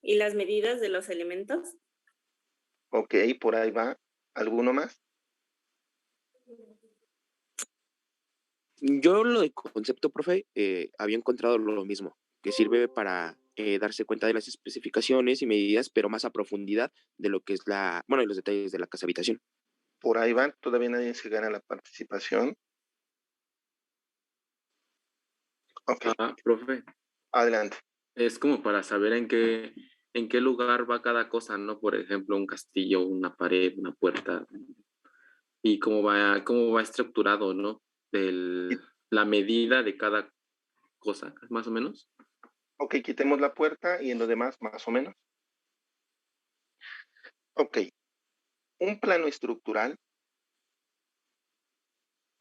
y las medidas de los elementos. Ok, por ahí va. ¿Alguno más? Yo lo de concepto, profe, había encontrado lo mismo, que sirve para darse cuenta de las especificaciones y medidas, pero más a profundidad de lo que es bueno, de los detalles de la casa habitación. Por ahí va. Todavía nadie se gana la participación. Ok, Profe, adelante. es como para saber en qué lugar va cada cosa, ¿no? Por ejemplo, un castillo, una pared, una puerta, y cómo va estructurado, ¿no? La medida de cada cosa, más o menos. Ok, quitemos la puerta y en lo demás, más o menos. Ok, un plano estructural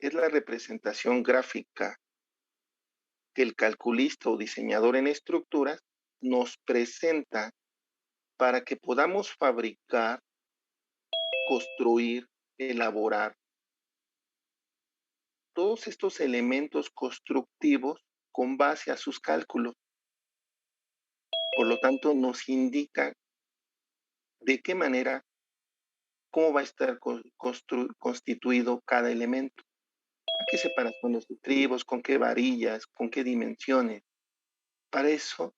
es la representación gráfica que el calculista o diseñador en estructuras nos presenta para que podamos fabricar, construir, elaborar todos estos elementos constructivos con base a sus cálculos. Por lo tanto, nos indica de qué manera, cómo va a estar constituido cada elemento. ¿A qué separación los estribos? ¿Con qué varillas? ¿Con qué dimensiones? Para eso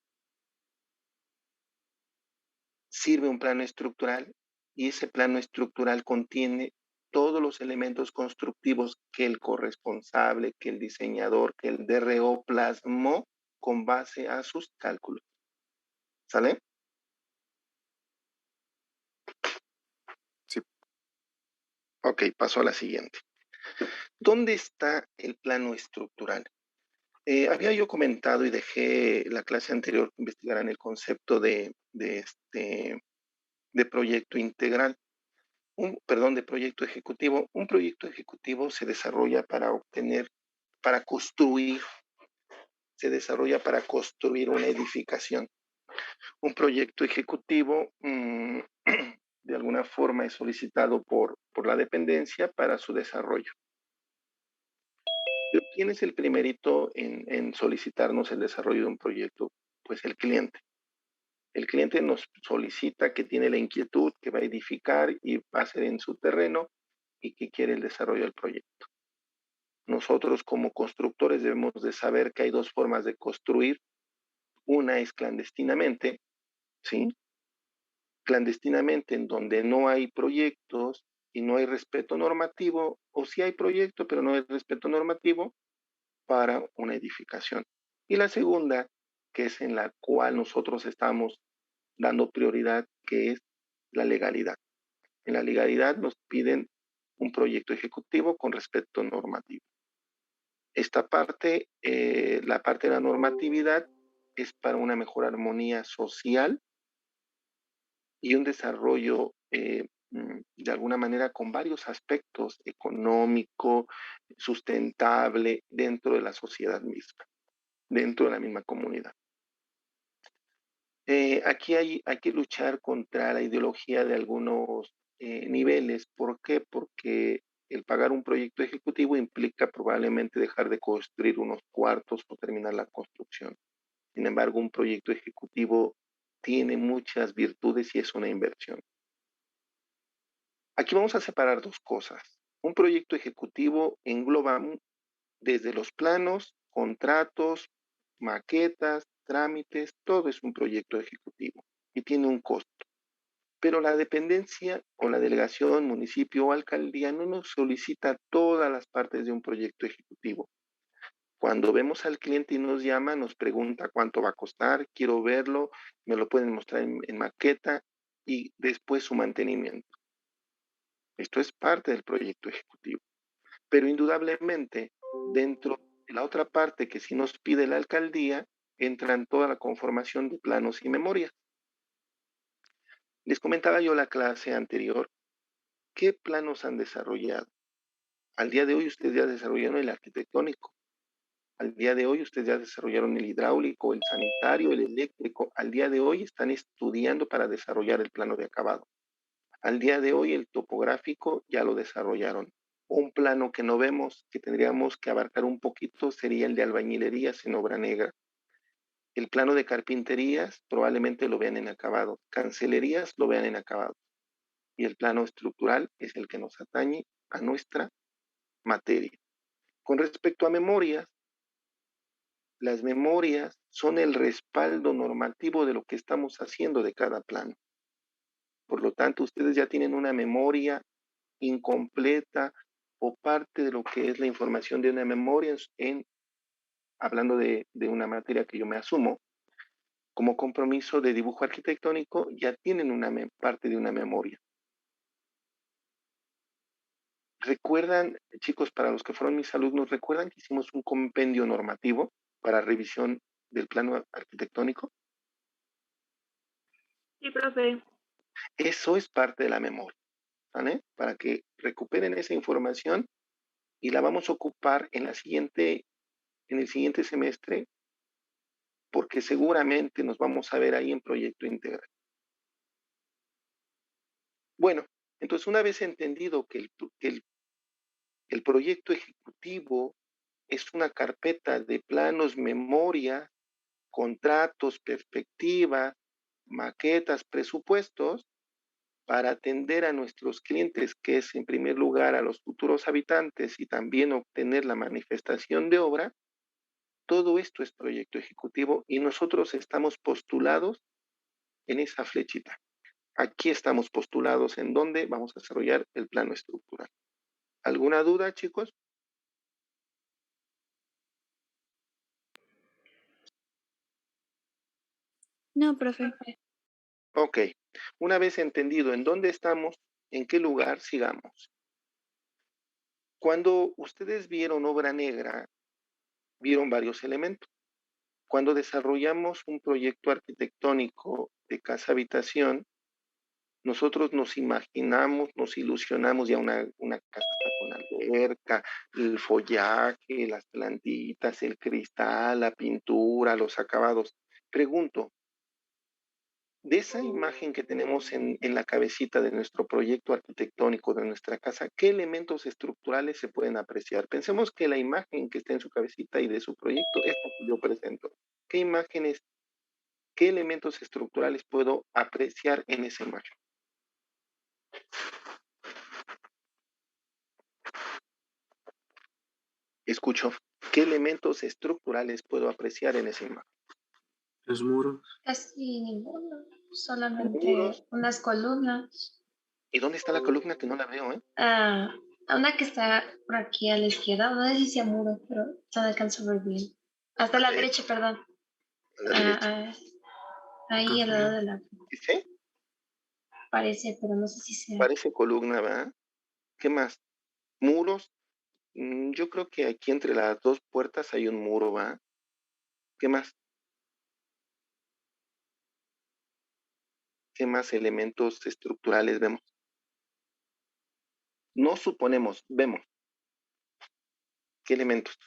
sirve un plano estructural y ese plano estructural contiene todos los elementos constructivos que el corresponsable, que el diseñador, que el DRO plasmó con base a sus cálculos. ¿Sale? Sí. Ok, paso a la siguiente. ¿Dónde está el plano estructural? Había yo comentado y dejé la clase anterior que investigaran el concepto de proyecto integral. De proyecto ejecutivo. Un proyecto ejecutivo se desarrolla se desarrolla para construir una edificación. Un proyecto ejecutivo de alguna forma es solicitado por la dependencia para su desarrollo. Pero ¿quién es el primerito en solicitarnos el desarrollo de un proyecto? Pues el cliente. El cliente nos solicita que tiene la inquietud, que va a edificar y va a hacer en su terreno y que quiere el desarrollo del proyecto. Nosotros como constructores debemos de saber que hay dos formas de construir. Una es clandestinamente, ¿sí? Clandestinamente en donde no hay proyectos y no hay respeto normativo, o sí hay proyecto pero no hay respeto normativo para una edificación. Y la segunda, que es en la cual nosotros estamos dando prioridad, que es la legalidad. En la legalidad nos piden un proyecto ejecutivo con respeto normativo. Esta parte, la parte de la normatividad, es para una mejor armonía social y un desarrollo de alguna manera con varios aspectos, económico, sustentable, dentro de la sociedad misma, dentro de la misma comunidad. Aquí hay que luchar contra la ideología de algunos niveles. ¿Por qué? Porque el pagar un proyecto ejecutivo implica probablemente dejar de construir unos cuartos o terminar la construcción. Sin embargo, un proyecto ejecutivo tiene muchas virtudes y es una inversión. Aquí vamos a separar dos cosas. Un proyecto ejecutivo engloba desde los planos, contratos, maquetas, trámites, todo es un proyecto ejecutivo y tiene un costo. Pero la dependencia o la delegación, municipio o alcaldía no nos solicita todas las partes de un proyecto ejecutivo. Cuando vemos al cliente y nos llama, nos pregunta cuánto va a costar, quiero verlo, me lo pueden mostrar en maqueta y después su mantenimiento. Esto es parte del proyecto ejecutivo. Pero indudablemente, dentro de la otra parte que sí nos pide la alcaldía, entran toda la conformación de planos y memorias. Les comentaba yo la clase anterior, ¿qué planos han desarrollado? Al día de hoy ustedes ya desarrollaron el arquitectónico. Al día de hoy ustedes ya desarrollaron el hidráulico, el sanitario, el eléctrico. Al día de hoy están estudiando para desarrollar el plano de acabado. Al día de hoy el topográfico ya lo desarrollaron. Un plano que no vemos, que tendríamos que abarcar un poquito, sería el de albañilerías en obra negra. El plano de carpinterías probablemente lo vean en acabado. Cancelerías lo vean en acabado. Y el plano estructural es el que nos atañe a nuestra materia. Con respecto a memorias, las memorias son el respaldo normativo de lo que estamos haciendo de cada plano. Por lo tanto, ustedes ya tienen una memoria incompleta o parte de lo que es la información de una memoria hablando de una materia que yo me asumo como compromiso de dibujo arquitectónico, ya tienen una parte de una memoria. ¿Recuerdan, chicos, para los que fueron mis alumnos, recuerdan que hicimos un compendio normativo para revisión del plano arquitectónico? Sí, profe. Eso es parte de la memoria, ¿vale? Para que recuperen esa información y la vamos a ocupar en el siguiente semestre, porque seguramente nos vamos a ver ahí en proyecto integral. Bueno, entonces una vez entendido que el proyecto ejecutivo es una carpeta de planos, memoria, contratos, perspectiva, maquetas, presupuestos, para atender a nuestros clientes, que es en primer lugar a los futuros habitantes y también obtener la manifestación de obra, todo esto es proyecto ejecutivo y nosotros estamos postulados en esa flechita. Aquí estamos postulados en donde vamos a desarrollar el plano estructural. ¿Alguna duda, chicos? No, profe. Ok. Una vez entendido en dónde estamos, en qué lugar, sigamos. Cuando ustedes vieron obra negra, vieron varios elementos. Cuando desarrollamos un proyecto arquitectónico de casa habitación, nosotros nos imaginamos, nos ilusionamos ya una casa con alberca, el follaje, las plantitas, el cristal, la pintura, los acabados. Pregunto, de esa imagen que tenemos en la cabecita de nuestro proyecto arquitectónico de nuestra casa, ¿qué elementos estructurales se pueden apreciar? Pensemos que la imagen que está en su cabecita y de su proyecto es la que yo presento. ¿Qué imágenes, qué elementos estructurales puedo apreciar en esa imagen? Escucho, ¿qué elementos estructurales puedo apreciar en esa imagen? Los muros. Casi ninguno, solamente Muros. unas columnas. ¿Y dónde está la columna que no la veo, Una que está por aquí a la izquierda, no sé si sea muro, pero no alcanzo a ver bien. Hasta la derecha, perdón. A la derecha. Ahí al lado de la... ¿Sí? Parece, pero no sé si sea. Parece columna, ¿verdad? ¿Qué más? Muros. Yo creo que aquí entre las dos puertas hay un muro, ¿va? ¿Qué más? ¿Qué más elementos estructurales vemos? No suponemos, vemos. ¿Qué elementos?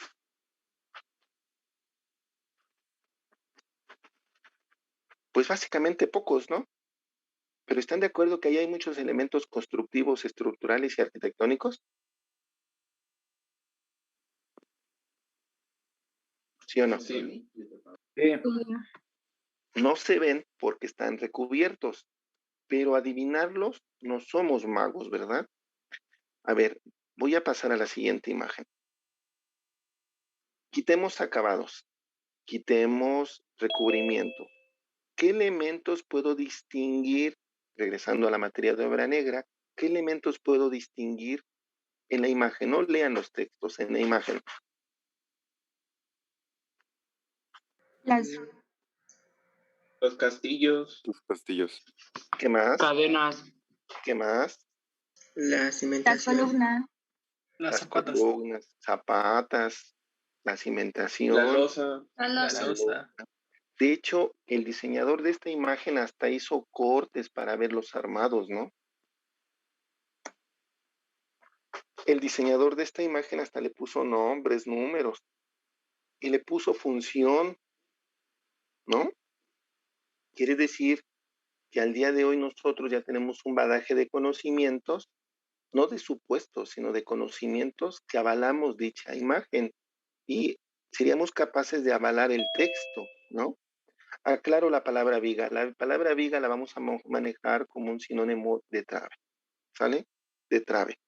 Pues básicamente pocos, ¿no? Pero ¿están de acuerdo que ahí hay muchos elementos constructivos, estructurales y arquitectónicos? ¿Sí o no? Sí. No se ven porque están recubiertos, pero adivinarlos no somos magos, ¿verdad? A ver, voy a pasar a la siguiente imagen. Quitemos acabados, quitemos recubrimiento. ¿Qué elementos puedo distinguir, regresando a la materia de obra negra, qué elementos puedo distinguir en la imagen? No lean los textos, en la imagen. Los castillos. Los castillos. ¿Qué más? Cadenas. ¿Qué más? La cimentación. Las columnas, zapatas, la cimentación. La losa. La losa. De hecho, el diseñador de esta imagen hasta hizo cortes para ver los armados, ¿no? El diseñador de esta imagen hasta le puso nombres, números, y le puso función, ¿no? Quiere decir que al día de hoy nosotros ya tenemos un bagaje de conocimientos, no de supuestos, sino de conocimientos que avalamos dicha imagen y seríamos capaces de avalar el texto, ¿no? Aclaro la palabra viga. La palabra viga la vamos a manejar como un sinónimo de trave, ¿sale? De trave.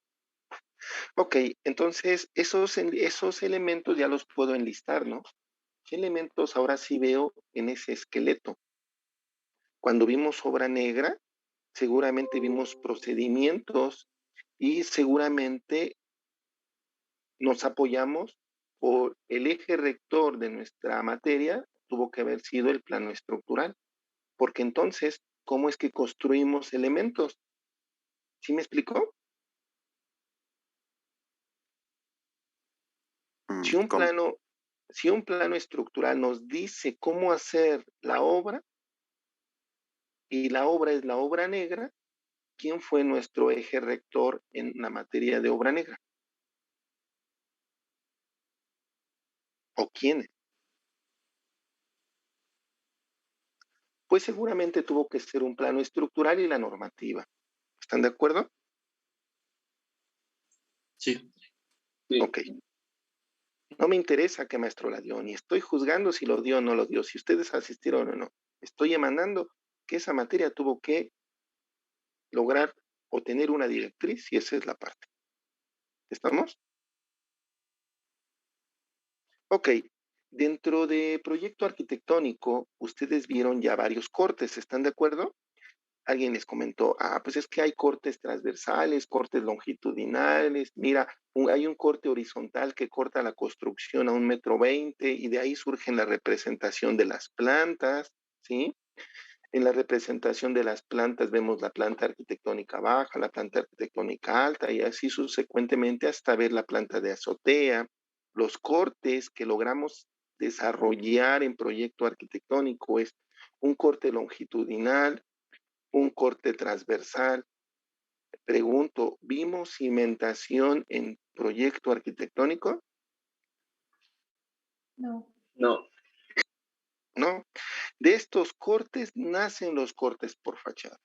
Ok, entonces esos elementos ya los puedo enlistar, ¿no? ¿Qué elementos ahora sí veo en ese esqueleto? Cuando vimos obra negra, seguramente vimos procedimientos y seguramente nos apoyamos por el eje rector de nuestra materia, tuvo que haber sido el plano estructural, porque entonces, ¿cómo es que construimos elementos? ¿Sí me explicó? Si un ¿Cómo? plano, si un plano estructural nos dice cómo hacer la obra, y la obra es la obra negra, ¿quién fue nuestro eje rector en la materia de obra negra? ¿O quién? Pues seguramente tuvo que ser un plano estructural y la normativa. ¿Están de acuerdo? Sí. Ok. No me interesa qué maestro la dio, ni estoy juzgando si lo dio o no lo dio, si ustedes asistieron o no. Estoy emanando que esa materia tuvo que lograr o tener una directriz y esa es la parte. ¿Estamos? Ok. Dentro de proyecto arquitectónico, ustedes vieron ya varios cortes, ¿están de acuerdo? Alguien les comentó, pues es que hay cortes transversales, cortes longitudinales, mira, hay un corte horizontal que corta la construcción a 1,20 m y de ahí surge la representación de las plantas, ¿sí? En la representación de las plantas vemos la planta arquitectónica baja, la planta arquitectónica alta y así subsecuentemente hasta ver la planta de azotea. Los cortes que logramos desarrollar en proyecto arquitectónico es un corte longitudinal, un corte transversal. Pregunto, ¿vimos cimentación en proyecto arquitectónico? No. No. No. De estos cortes nacen los cortes por fachada.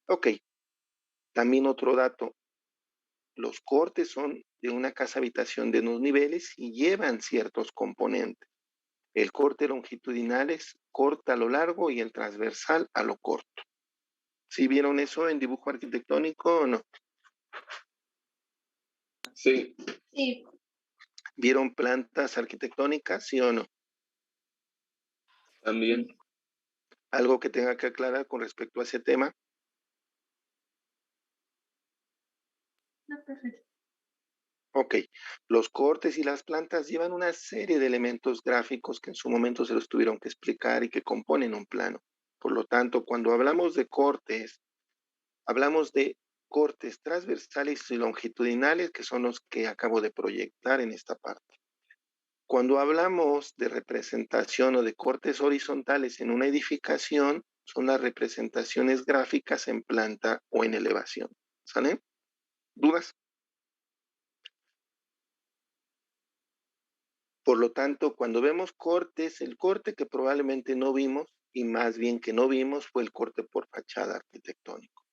Ok. También otro dato. Los cortes son de una casa habitación de unos niveles y llevan ciertos componentes. El corte longitudinal es corta a lo largo y el transversal a lo corto. ¿Sí vieron eso en dibujo arquitectónico o no? Sí. Sí. ¿Vieron plantas arquitectónicas, sí o no? También. ¿Algo que tenga que aclarar con respecto a ese tema? No, perfecto. Ok, los cortes y las plantas llevan una serie de elementos gráficos que en su momento se los tuvieron que explicar y que componen un plano. Por lo tanto, cuando hablamos de cortes, hablamos de cortes transversales y longitudinales, que son los que acabo de proyectar en esta parte. Cuando hablamos de representación o de cortes horizontales en una edificación, son las representaciones gráficas en planta o en elevación. ¿Sale? ¿Dudas? Por lo tanto, cuando vemos cortes, el corte que probablemente no vimos, y más bien que no vimos, fue el corte por fachada arquitectónico.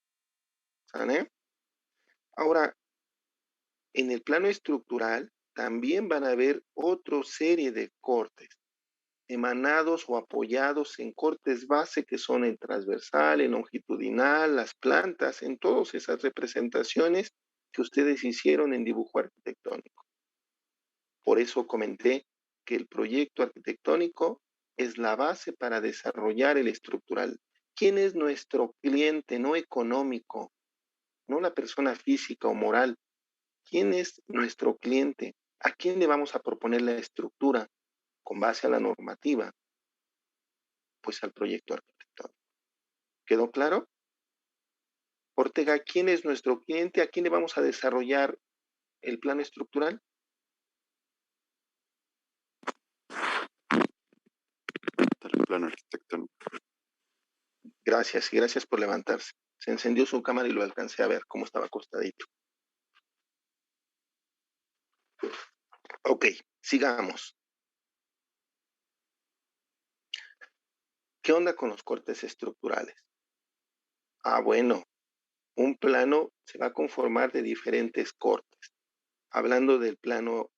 ¿Sale? Ahora, en el plano estructural, también van a haber otra serie de cortes, emanados o apoyados en cortes base que son el transversal, el longitudinal, las plantas, en todas esas representaciones que ustedes hicieron en dibujo arquitectónico. Por eso comenté que el proyecto arquitectónico es la base para desarrollar el estructural. ¿Quién es nuestro cliente no económico, no la persona física o moral? ¿Quién es nuestro cliente? ¿A quién le vamos a proponer la estructura con base a la normativa? Pues al proyecto arquitectónico. ¿Quedó claro? Ortega, ¿quién es nuestro cliente? ¿A quién le vamos a desarrollar el plan estructural? El plano arquitectónico. Gracias y gracias por levantarse. Se encendió su cámara y lo alcancé a ver cómo estaba acostadito. Ok, sigamos. ¿Qué onda con los cortes estructurales? Bueno, un plano se va a conformar de diferentes cortes. Hablando del plano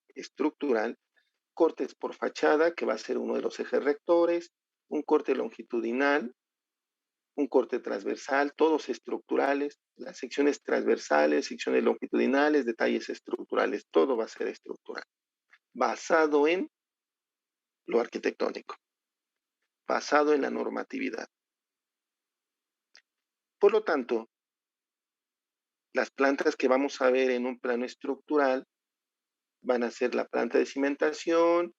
estructural, cortes por fachada, que va a ser uno de los ejes rectores, un corte longitudinal, un corte transversal, todos estructurales, las secciones transversales, secciones longitudinales, detalles estructurales, todo va a ser estructural, basado en lo arquitectónico, basado en la normatividad. Por lo tanto, las plantas que vamos a ver en un plano estructural van a ser la planta de cimentación,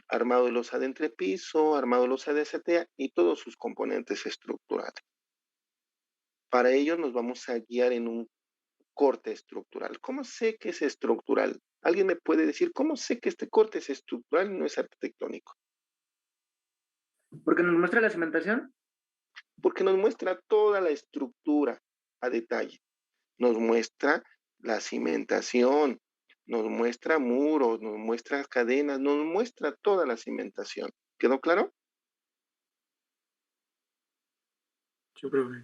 armado de losa de entrepiso, armado de losa de azotea y todos sus componentes estructurales. Para ello nos vamos a guiar en un corte estructural. ¿Cómo sé que es estructural? ¿Alguien me puede decir cómo sé que este corte es estructural y no es arquitectónico? Porque nos muestra la cimentación. Porque nos muestra toda la estructura a detalle. Nos muestra la cimentación, nos muestra muros, nos muestra cadenas, nos muestra toda la cimentación. ¿Quedó claro? Sí, profe.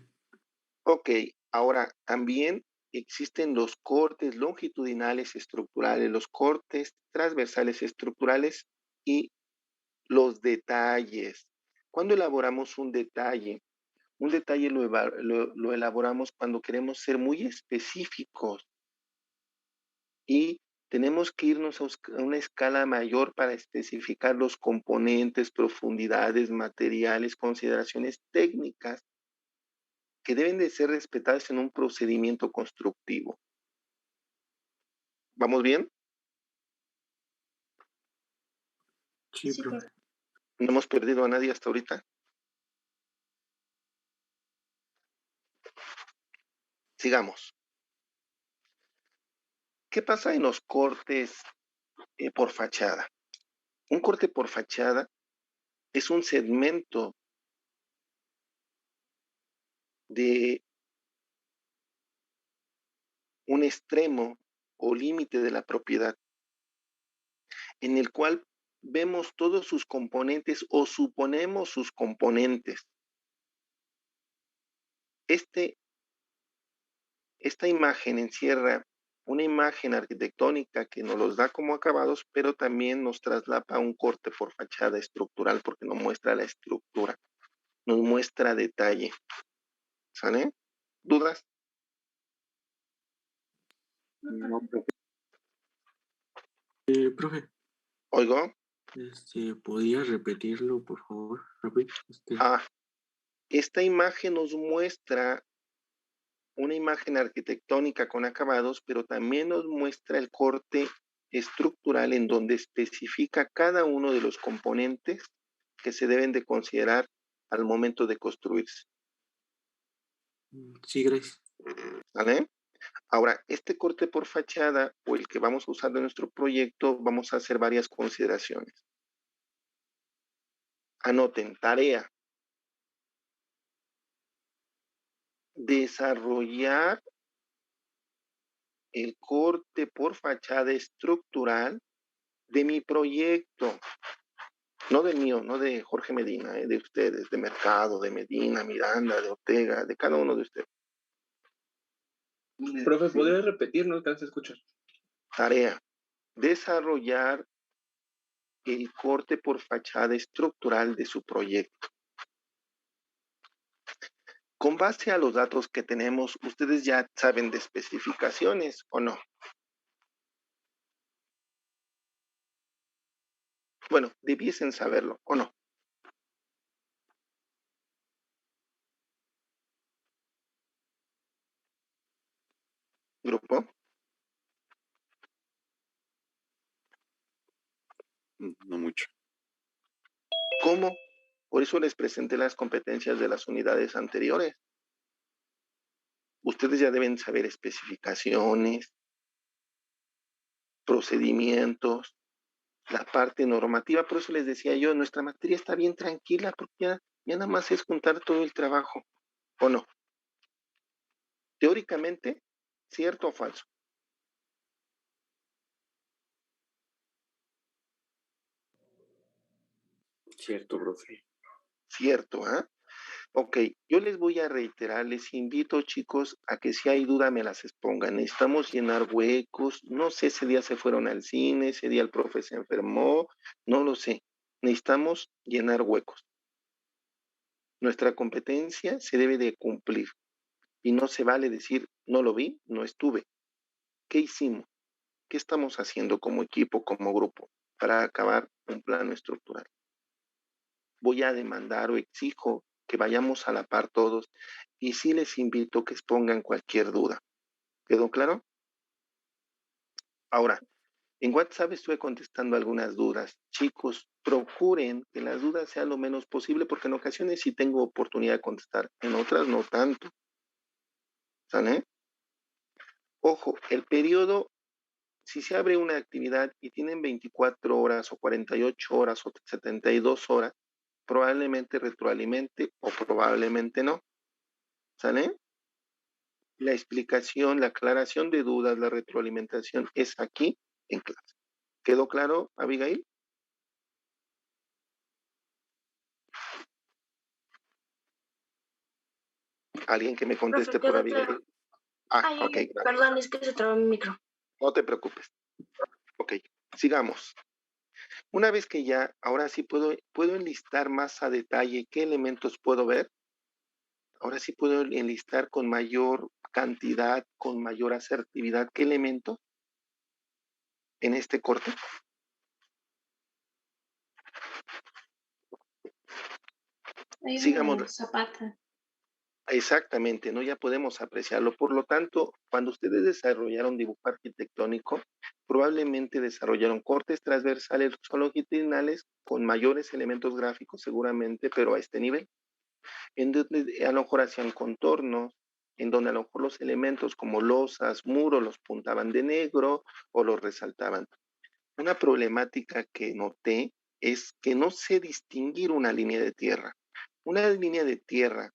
Ok, ahora también existen los cortes longitudinales estructurales, los cortes transversales estructurales y los detalles. Cuando elaboramos un detalle lo elaboramos cuando queremos ser muy específicos y tenemos que irnos a una escala mayor para especificar los componentes, profundidades, materiales, consideraciones técnicas que deben de ser respetadas en un procedimiento constructivo. ¿Vamos bien? Sí, Sí, profe. ¿No hemos perdido a nadie hasta ahorita? Sigamos. ¿Qué pasa en los cortes por fachada? Un corte por fachada es un segmento de un extremo o límite de la propiedad en el cual vemos todos sus componentes o suponemos sus componentes. Esta imagen encierra una imagen arquitectónica que nos los da como acabados, pero también nos traslapa a un corte por fachada estructural porque nos muestra la estructura, nos muestra detalle. ¿Sale? ¿Dudas? No, profe. Profe, ¿Oigo? ¿podría repetirlo, por favor? Rápido. Esta imagen nos muestra una imagen arquitectónica con acabados, pero también nos muestra el corte estructural en donde especifica cada uno de los componentes que se deben de considerar al momento de construirse. Sí, gracias. ¿Vale? Ahora, este corte por fachada o el que vamos a usar en nuestro proyecto, vamos a hacer varias consideraciones. Anoten, tarea. Desarrollar el corte por fachada estructural de mi proyecto. No del mío, no de Jorge Medina, de ustedes, de Mercado, de Medina, Miranda, de Ortega, de cada uno de ustedes. Profe, ¿podría repetir? No alcanza a escuchar. Tarea. Desarrollar el corte por fachada estructural de su proyecto. Con base a los datos que tenemos, ¿ustedes ya saben de especificaciones o no? Bueno, debiesen saberlo, ¿o no? Grupo. No mucho. ¿Cómo? Por eso les presenté las competencias de las unidades anteriores. Ustedes ya deben saber especificaciones, procedimientos, la parte normativa. Por eso les decía yo, nuestra materia está bien tranquila porque ya nada más es juntar todo el trabajo, ¿o no? Teóricamente, ¿cierto o falso? Cierto, profe. Cierto, ¿ah? Ok, yo les voy a reiterar, les invito, chicos, a que si hay duda me las expongan. Necesitamos llenar huecos. No sé, ese día se fueron al cine, ese día el profe se enfermó, no lo sé. Necesitamos llenar huecos. Nuestra competencia se debe de cumplir y no se vale decir, no lo vi, no estuve. ¿Qué hicimos? ¿Qué estamos haciendo como equipo, como grupo, para acabar un plano estructural? Voy a demandar o exijo que vayamos a la par todos y sí les invito a que expongan cualquier duda. ¿Quedó claro? Ahora, en WhatsApp estuve contestando algunas dudas. Chicos, procuren que las dudas sean lo menos posible porque en ocasiones sí tengo oportunidad de contestar, en otras no tanto. ¿Sale? Ojo, el periodo, si se abre una actividad y tienen 24 horas o 48 horas o 72 horas, probablemente retroalimente o probablemente no. ¿Sale? La explicación, la aclaración de dudas, la retroalimentación es aquí en clase. ¿Quedó claro, Abigail? ¿Alguien que me conteste por Abigail? Claro. Ok, gracias. Perdón, es que se trabó mi micro. No te preocupes. Ok, sigamos. Una vez que ya, ahora sí puedo enlistar más a detalle qué elementos puedo ver. Ahora sí puedo enlistar con mayor cantidad, con mayor asertividad, qué elementos en este corte. Sigamos. Zapata. Exactamente, ¿no? Ya podemos apreciarlo. Por lo tanto, cuando ustedes desarrollaron dibujo arquitectónico, probablemente desarrollaron cortes transversales o longitudinales con mayores elementos gráficos seguramente, pero a este nivel. En donde a lo mejor hacían contornos, en donde a lo mejor los elementos como losas, muros los puntaban de negro o los resaltaban. Una problemática que noté es que no sé distinguir una línea de tierra. Una línea de tierra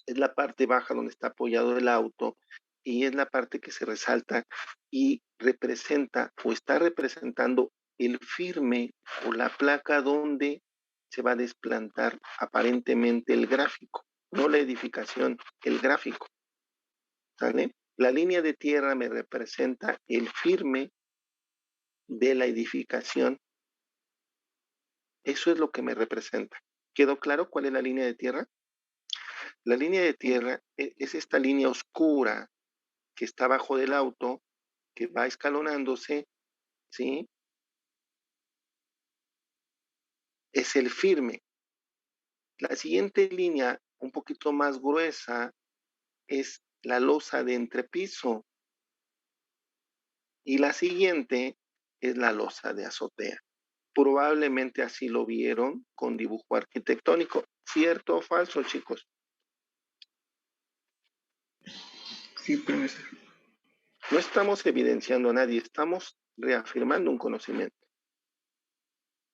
es la parte baja donde está apoyado el auto y es la parte que se resalta y representa o está representando el firme o la placa donde se va a desplantar aparentemente el gráfico, no la edificación, el gráfico. ¿Sale? La línea de tierra me representa el firme de la edificación. Eso es lo que me representa. ¿Quedó claro cuál es la línea de tierra? La línea de tierra es esta línea oscura que está abajo del auto, que va escalonándose, ¿sí? Es el firme. La siguiente línea, un poquito más gruesa, es la losa de entrepiso. Y la siguiente es la losa de azotea. Probablemente así lo vieron con dibujo arquitectónico. ¿Cierto o falso, chicos? Sí, profesor. No estamos evidenciando a nadie, estamos reafirmando un conocimiento.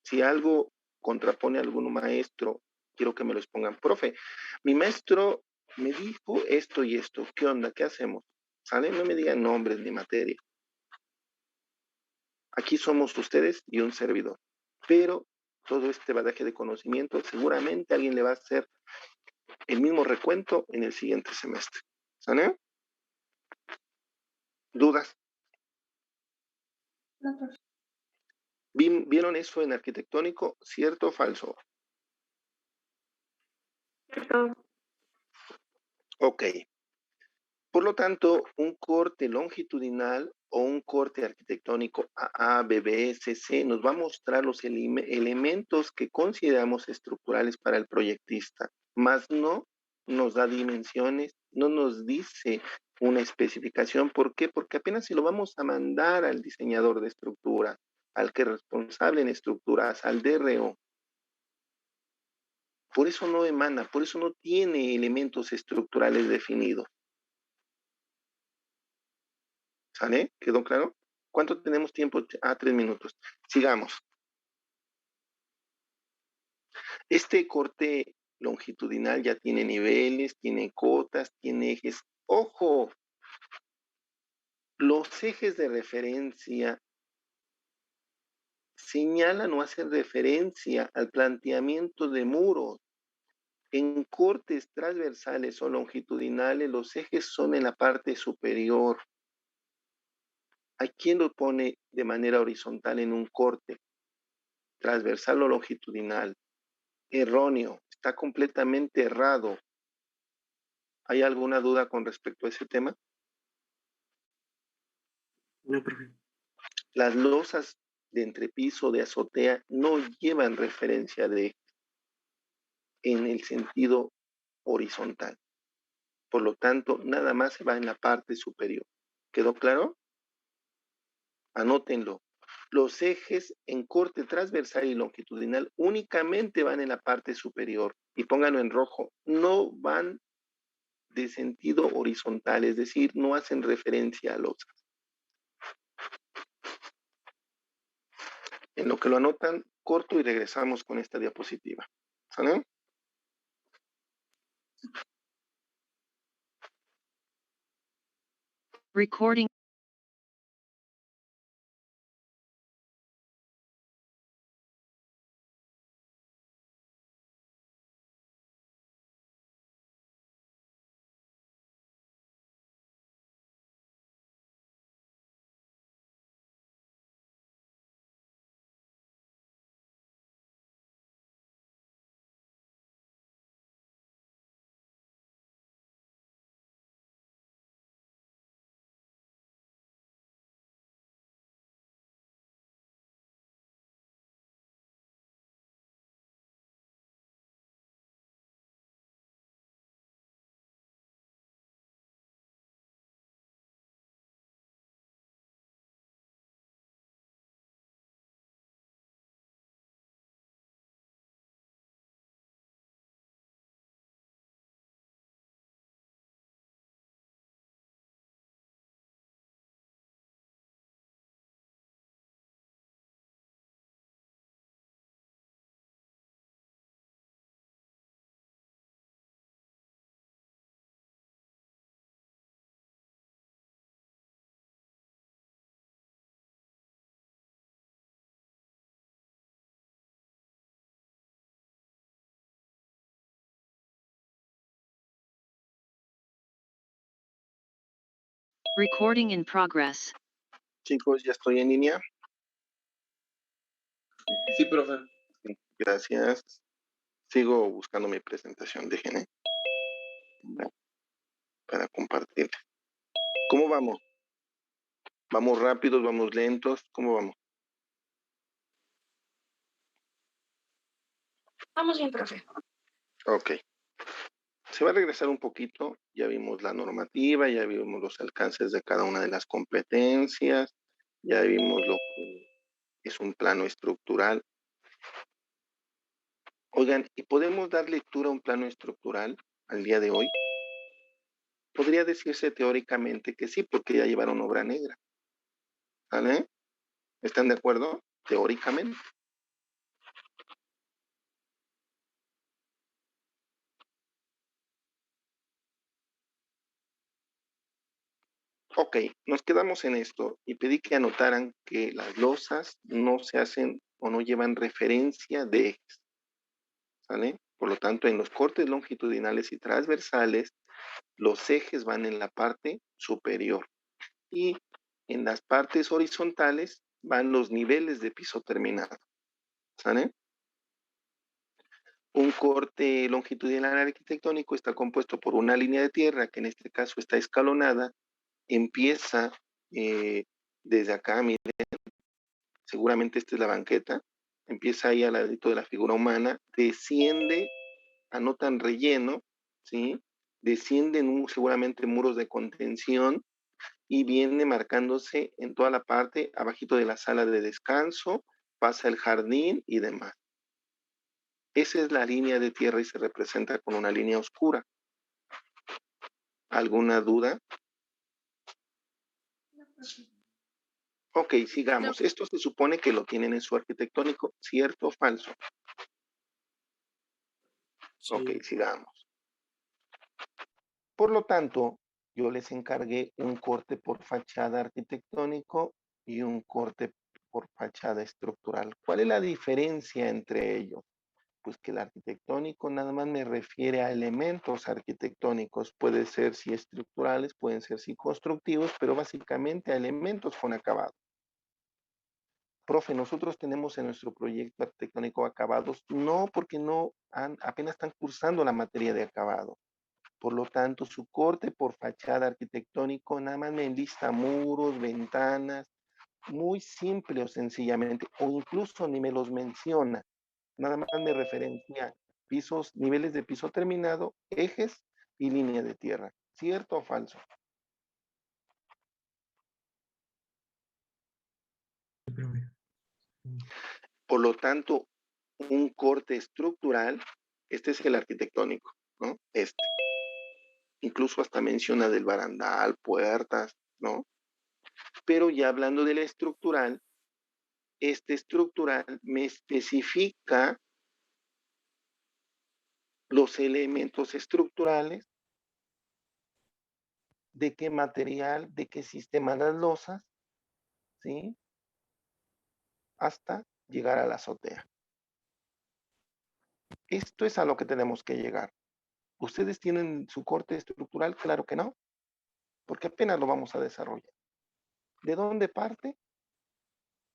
Si algo contrapone a algún maestro, quiero que me lo expongan. Profe, mi maestro me dijo esto y esto. ¿Qué onda? ¿Qué hacemos? ¿Sale? No me digan nombres ni materia. Aquí somos ustedes y un servidor. Pero todo este bagaje de conocimiento, seguramente alguien le va a hacer el mismo recuento en el siguiente semestre. ¿Sale? ¿Dudas? No, profe. ¿Vieron eso en arquitectónico? ¿Cierto o falso? Cierto. Ok. Por lo tanto, un corte longitudinal o un corte arquitectónico AA, BB, CC nos va a mostrar los elementos que consideramos estructurales para el proyectista, más no nos da dimensiones, no nos dice una especificación. ¿Por qué? Porque apenas si lo vamos a mandar al diseñador de estructura, al que es responsable en estructuras, al DRO. Por eso no emana, por eso no tiene elementos estructurales definidos. ¿Sale? ¿Quedó claro? ¿Cuánto tenemos tiempo? 3 minutos. Sigamos. Este corte longitudinal ya tiene niveles, tiene cotas, tiene ejes. ¡Ojo! Los ejes de referencia señalan o hacen referencia al planteamiento de muros. En cortes transversales o longitudinales, los ejes son en la parte superior. ¿A quién lo pone de manera horizontal en un corte? Transversal o longitudinal. Erróneo, está completamente errado. ¿Hay alguna duda con respecto a ese tema? No, profe. Las losas de entrepiso de azotea no llevan referencia de en el sentido horizontal. Por lo tanto, nada más se va en la parte superior. ¿Quedó claro? Anótenlo. Los ejes en corte transversal y longitudinal únicamente van en la parte superior. Y pónganlo en rojo. No van de sentido horizontal, es decir, no hacen referencia a losas. En lo que lo anotan, corto y regresamos con esta diapositiva. ¿Sale? Recording. Recording in progress. Chicos, ya estoy en línea. Sí, profe. Sí, gracias. Sigo buscando mi presentación. Déjenme para compartir. ¿Cómo vamos? ¿Vamos rápidos? ¿Vamos lentos? ¿Cómo vamos? Vamos bien, profe. Ok. Se va a regresar un poquito. Ya vimos la normativa, ya vimos los alcances de cada una de las competencias, ya vimos lo que es un plano estructural. Oigan, ¿y podemos dar lectura a un plano estructural al día de hoy? Podría decirse teóricamente que sí, porque ya llevaron obra negra. ¿Vale? ¿Están de acuerdo? Teóricamente. Ok, nos quedamos en esto y pedí que anotaran que las losas no se hacen o no llevan referencia de ejes. ¿Sale? Por lo tanto, en los cortes longitudinales y transversales, los ejes van en la parte superior y en las partes horizontales van los niveles de piso terminado. ¿Sale? Un corte longitudinal arquitectónico está compuesto por una línea de tierra que en este caso está escalonada, empieza desde acá, miren, seguramente esta es la banqueta, empieza ahí al ladito de la figura humana, desciende, anotan relleno, ¿sí? Descienden seguramente muros de contención y viene marcándose en toda la parte, abajito de la sala de descanso, pasa el jardín y demás. Esa es la línea de tierra y se representa con una línea oscura. ¿Alguna duda? Ok, sigamos. No. Esto se supone que lo tienen en su arquitectónico, ¿cierto o falso? Sí. Ok, sigamos. Por lo tanto, yo les encargué un corte por fachada arquitectónico y un corte por fachada estructural. ¿Cuál es la diferencia entre ellos? Pues que el arquitectónico nada más me refiere a elementos arquitectónicos, puede ser si estructurales, pueden ser si constructivos, pero básicamente a elementos con acabado. Profe, nosotros tenemos en nuestro proyecto arquitectónico acabados, no porque apenas están cursando la materia de acabado. Por lo tanto, su corte por fachada arquitectónico nada más me enlista muros, ventanas, muy simple o sencillamente, o incluso ni me los menciona. Nada más me referencia pisos, niveles de piso terminado, ejes y línea de tierra. ¿Cierto o falso? Sí, profe. Por lo tanto, un corte estructural, este es el arquitectónico, ¿no? Incluso hasta menciona del barandal, puertas, ¿no? Pero ya hablando del estructural, este estructural me especifica los elementos estructurales, de qué material, de qué sistema las losas, ¿sí? Hasta llegar a la azotea. Esto es a lo que tenemos que llegar. ¿Ustedes tienen su corte estructural? Claro que no, porque apenas lo vamos a desarrollar. ¿De dónde parte?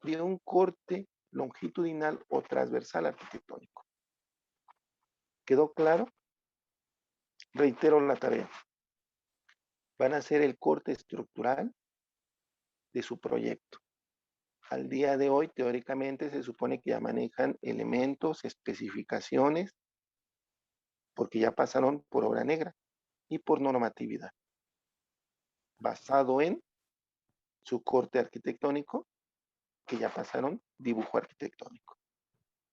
De un corte longitudinal o transversal arquitectónico. ¿Quedó claro? Reitero la tarea. Van a hacer el corte estructural de su proyecto. Al día de hoy, teóricamente, se supone que ya manejan elementos, especificaciones, porque ya pasaron por obra negra y por normatividad, basado en su corte arquitectónico, que ya pasaron dibujo arquitectónico.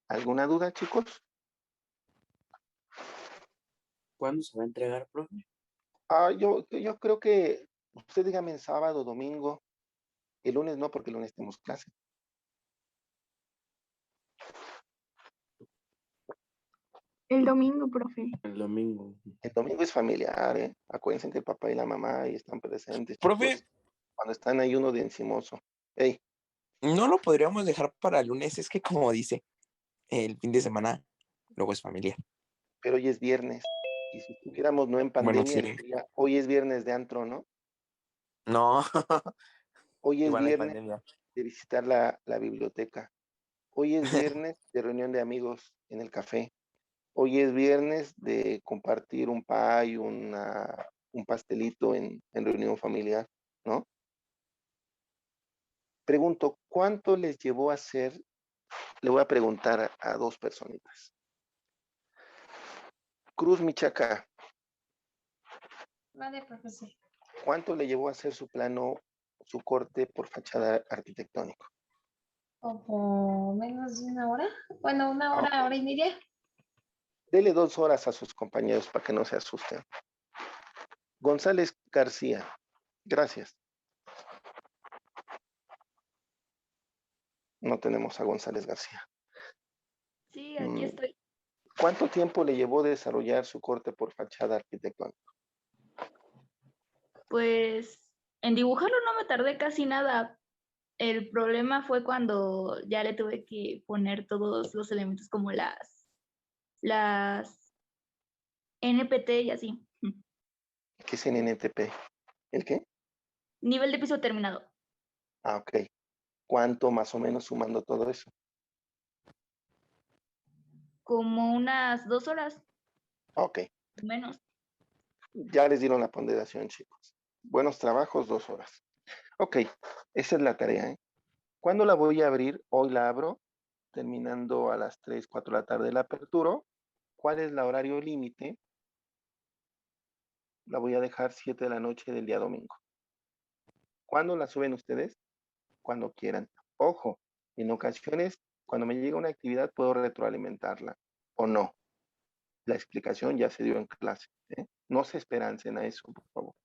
¿Alguna duda, chicos? ¿Cuándo se va a entregar, profe? Yo creo que usted dígame en sábado, domingo, el lunes no, porque el lunes tenemos clase. El domingo, profe. El domingo. El domingo es familiar, ¿eh? Acuérdense que el papá y la mamá ahí están presentes, Profe, chicos. Cuando están ahí uno de encimoso. Ey, no lo podríamos dejar para el lunes, es que como dice, el fin de semana luego es familiar. pero hoy es viernes. Y si estuviéramos no en Bueno, pandemia, sí. diría, hoy es viernes de antro, ¿no? No, Hoy es igual hay viernes pandemia. de visitar la biblioteca. Hoy es viernes de reunión de amigos en el café. Hoy es viernes de compartir un pie, un pastelito en reunión familiar, ¿no? Pregunto, ¿cuánto les llevó a hacer? Le voy a preguntar a dos personitas. Cruz Michaca, Vale, profesor. ¿cuánto le llevó a hacer su plano, su corte por fachada arquitectónico? Como menos de una hora. Bueno, una Ah, hora, hora y media. Dele 2 horas a sus compañeros para que no se asusten. González García, gracias. No tenemos a González García. Sí, aquí Mm, estoy. ¿Cuánto tiempo le llevó desarrollar su corte por fachada arquitectónica? Pues en dibujarlo no me tardé casi nada. El problema fue cuando ya le tuve que poner todos los elementos como las NPT y así. ¿Qué es NNTP? ¿El qué? Nivel de piso terminado. Ah, ok. ¿Cuánto más o menos sumando todo eso? Como unas 2 horas, Ok. menos. Ya les dieron la ponderación, chicos. Buenos trabajos, 2 horas. Ok, esa es la tarea, ¿eh? ¿Cuándo la voy a abrir? Hoy la abro, terminando a las 3, 4 de la tarde la apertura. ¿Cuál es la horario límite? La voy a dejar 7 de la noche del día domingo. ¿Cuándo la suben ustedes? Cuando quieran. Ojo, en ocasiones, cuando me llega una actividad, puedo retroalimentarla o no. La explicación ya se dio en clase, ¿eh? No se esperancen a eso, por favor.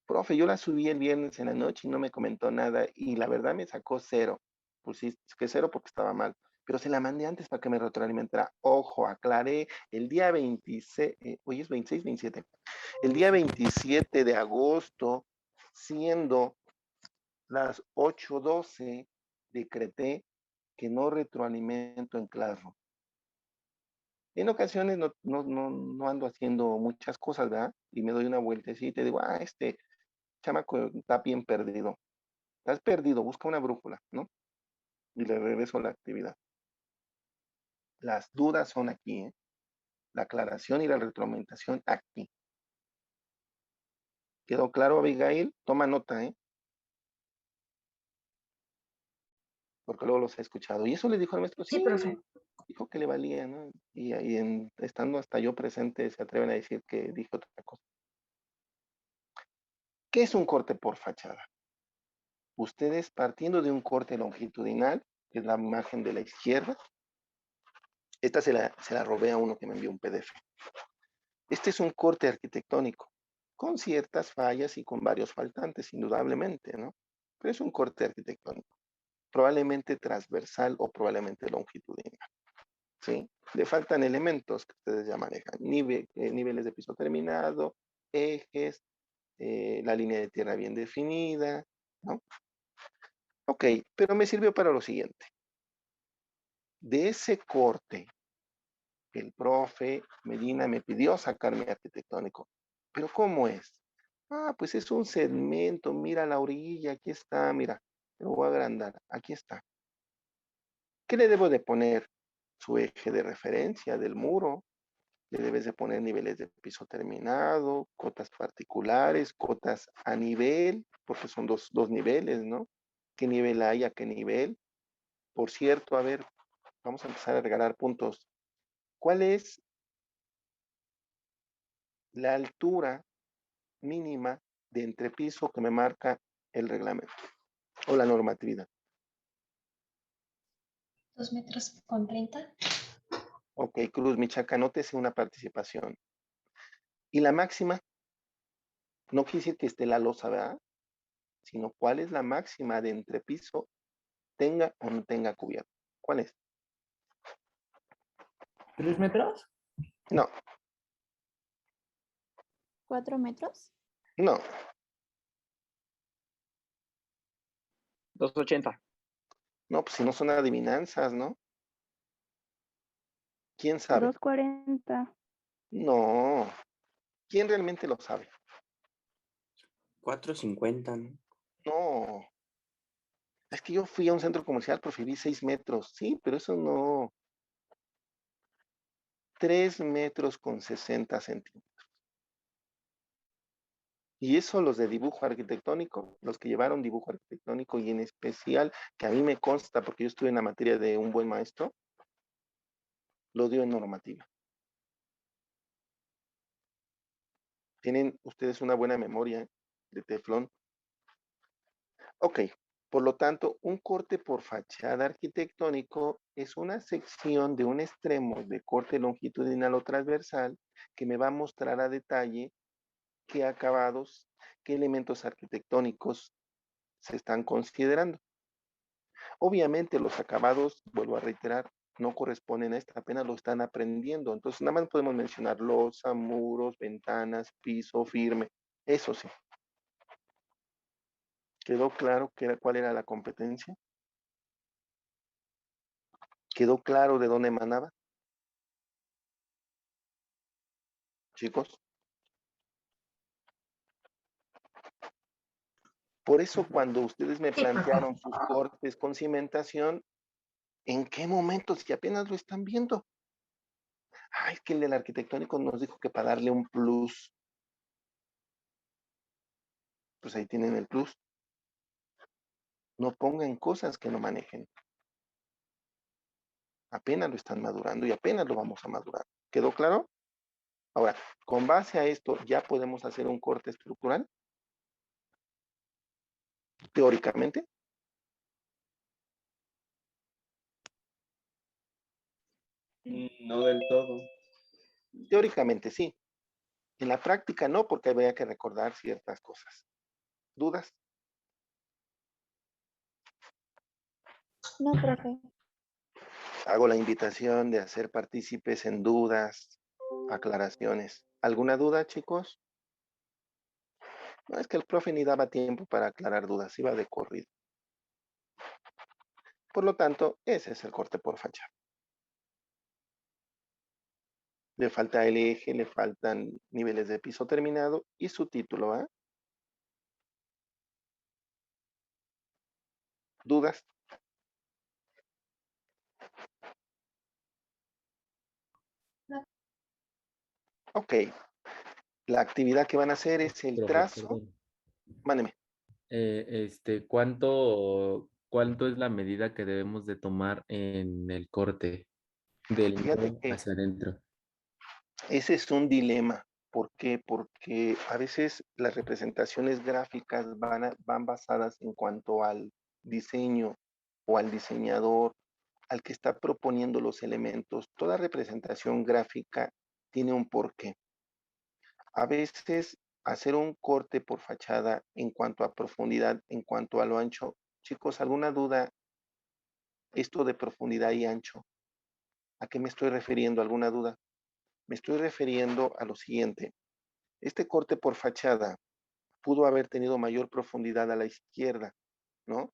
Profe, yo la subí el viernes en la noche y no me comentó nada y la verdad me sacó 0. Pues sí, es que 0 porque estaba mal. Pero se la mandé antes para que me retroalimentara. Ojo, aclaré el día 26, hoy es 26, 27. El día 27 de agosto, siendo las 8:12, decreté que no retroalimento en Classroom. En ocasiones no ando haciendo muchas cosas, ¿verdad? Y me doy una vueltecita y digo, este chamaco está bien perdido. Estás perdido, busca una brújula, ¿no? Y le regreso a la actividad. Las dudas son aquí, ¿eh? La aclaración y la retroalimentación aquí. ¿Quedó claro, Abigail? Toma nota, ¿eh? Porque luego los he escuchado. Y eso le dijo al maestro, Sí, sí, profe. dijo que le valía, ¿no? Y ahí estando hasta yo presente se atreven a decir que dije otra cosa. ¿Qué es un corte por fachada? Ustedes partiendo de un corte longitudinal, que es la imagen de la izquierda, esta se la robé a uno que me envió un PDF. Este es un corte arquitectónico, con ciertas fallas y con varios faltantes, indudablemente, ¿no? Pero es un corte arquitectónico, probablemente transversal o probablemente longitudinal, ¿sí? Le faltan elementos que ustedes ya manejan, niveles de piso terminado, ejes, la línea de tierra bien definida, ¿no? Ok, pero me sirvió para lo siguiente. De ese corte, el profe Medina me pidió sacarme arquitectónico. ¿Pero cómo es? Pues es un segmento, mira la orilla, aquí está, mira, lo voy a agrandar, aquí está. ¿Qué le debo de poner? Su eje de referencia del muro, le debes de poner niveles de piso terminado, cotas particulares, cotas a nivel, porque son dos niveles, ¿no? ¿Qué nivel hay a qué nivel? Por cierto, a ver, vamos a empezar a regalar puntos. ¿Cuál es la altura mínima de entrepiso que me marca el reglamento o la normatividad? 2,30 metros. Ok, Cruz Michaca, anótese una participación. Y la máxima, no quiere decir que esté la losa, ¿verdad? Sino cuál es la máxima de entrepiso, tenga o no tenga cubierto. ¿Cuál es? ¿3 metros? No, 4 metros. no, 280. no, pues si no son adivinanzas, ¿no? ¿Quién sabe? 240. No, ¿quién realmente lo sabe? 450, ¿no? No, es que yo fui a un centro comercial, preferí 6 metros, sí, pero eso no. 3 metros con 60 centímetros. Y eso los de dibujo arquitectónico, los que llevaron dibujo arquitectónico y en especial, que a mí me consta, porque yo estuve en la materia de un buen maestro, lo dio en normativa. Tienen ustedes una buena memoria de teflón. Ok, por lo tanto, un corte por fachada arquitectónico es una sección de un extremo de corte longitudinal o transversal que me va a mostrar a detalle qué acabados, qué elementos arquitectónicos se están considerando. Obviamente los acabados, vuelvo a reiterar, no corresponden a esta, apenas lo están aprendiendo. Entonces, nada más podemos mencionar losa, muros, ventanas, piso firme. Eso sí. ¿Quedó claro cuál era la competencia? ¿Quedó claro de dónde emanaba? Chicos. Por eso cuando ustedes me plantearon sus cortes con cimentación, ¿en qué momento? Si apenas lo están viendo. Es que el del arquitectónico nos dijo que para darle un plus. Pues ahí tienen el plus. No pongan cosas que no manejen. Apenas lo están madurando y apenas lo vamos a madurar. ¿Quedó claro? Ahora, con base a esto, ¿ya podemos hacer un corte estructural? Teóricamente. No del todo. Teóricamente sí. En la práctica no, porque habría que recordar ciertas cosas. ¿Dudas? No, profe. Hago la invitación de hacer partícipes en dudas, aclaraciones. ¿Alguna duda, chicos? No, es que el profe ni daba tiempo para aclarar dudas, iba de corrido. Por lo tanto, ese es el corte por fachada. Le falta el eje, le faltan niveles de piso terminado y su título, ¿ah? ¿Dudas? No. Ok. La actividad que van a hacer es el Profe, trazo. perdón. Mándeme. ¿Cuánto es la medida que debemos de tomar en el corte del Fíjate nudo que hacia adentro? ese es un dilema. ¿Por qué? Porque a veces las representaciones gráficas van basadas en cuanto al diseño o al diseñador, al que está proponiendo los elementos. Toda representación gráfica tiene un porqué. A veces hacer un corte por fachada en cuanto a profundidad, en cuanto a lo ancho. Chicos, ¿alguna duda? Esto de profundidad y ancho, ¿a qué me estoy refiriendo? ¿Alguna duda? Me estoy refiriendo a lo siguiente. Este corte por fachada pudo haber tenido mayor profundidad a la izquierda, ¿no?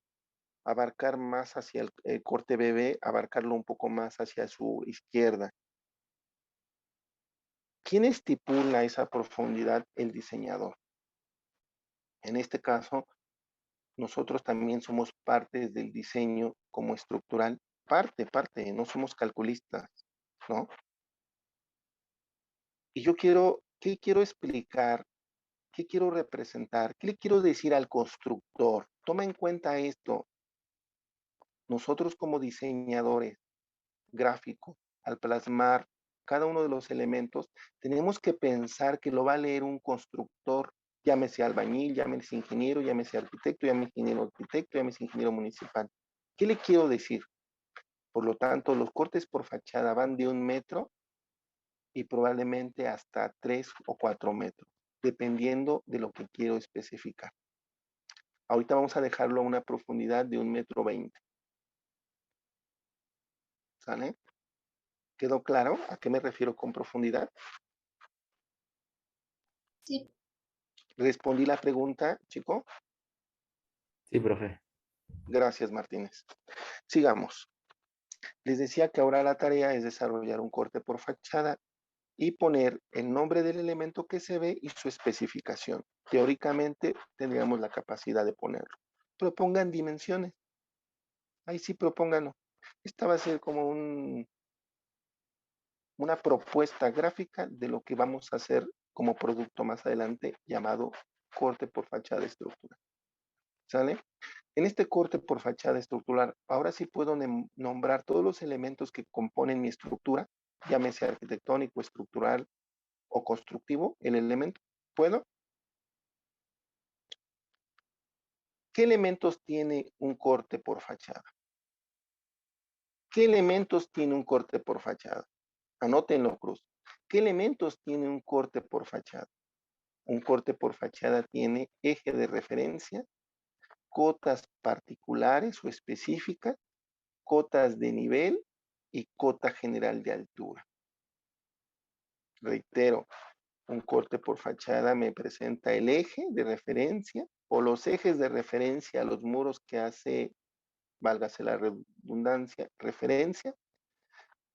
Abarcar más hacia el corte BB, abarcarlo un poco más hacia su izquierda. ¿Quién estipula esa profundidad? El diseñador. En este caso, nosotros también somos partes del diseño como estructural, parte, no somos calculistas, ¿no? Y yo ¿qué quiero explicar? ¿Qué quiero representar? ¿Qué le quiero decir al constructor? Toma en cuenta esto. Nosotros como diseñadores gráficos, al plasmar cada uno de los elementos, tenemos que pensar que lo va a leer un constructor, llámese albañil, llámese ingeniero, llámese arquitecto, llámese ingeniero municipal. ¿Qué le quiero decir? Por lo tanto, los cortes por fachada van de 1 metro y probablemente hasta 3 o 4 metros, dependiendo de lo que quiero especificar. Ahorita vamos a dejarlo a una profundidad de 1,20 m. ¿Sale? ¿Quedó claro a qué me refiero con profundidad? Sí. ¿Respondí la pregunta, chico? Sí, profe. Gracias, Martínez. Sigamos. Les decía que ahora la tarea es desarrollar un corte por fachada y poner el nombre del elemento que se ve y su especificación. Teóricamente tendríamos la capacidad de ponerlo. Propongan dimensiones. Ahí sí propónganlo. Esta va a ser como una propuesta gráfica de lo que vamos a hacer como producto más adelante llamado corte por fachada estructural. ¿Sale? En este corte por fachada estructural, ahora sí puedo nombrar todos los elementos que componen mi estructura, llámese arquitectónico, estructural o constructivo, el elemento. ¿Puedo? ¿Qué elementos tiene un corte por fachada? ¿Qué elementos tiene un corte por fachada? Anótenlo, Cruz. ¿Qué elementos tiene un corte por fachada? Un corte por fachada tiene eje de referencia, cotas particulares o específicas, cotas de nivel y cota general de altura. Reitero, un corte por fachada me presenta el eje de referencia o los ejes de referencia a los muros que hace, válgase la redundancia, referencia.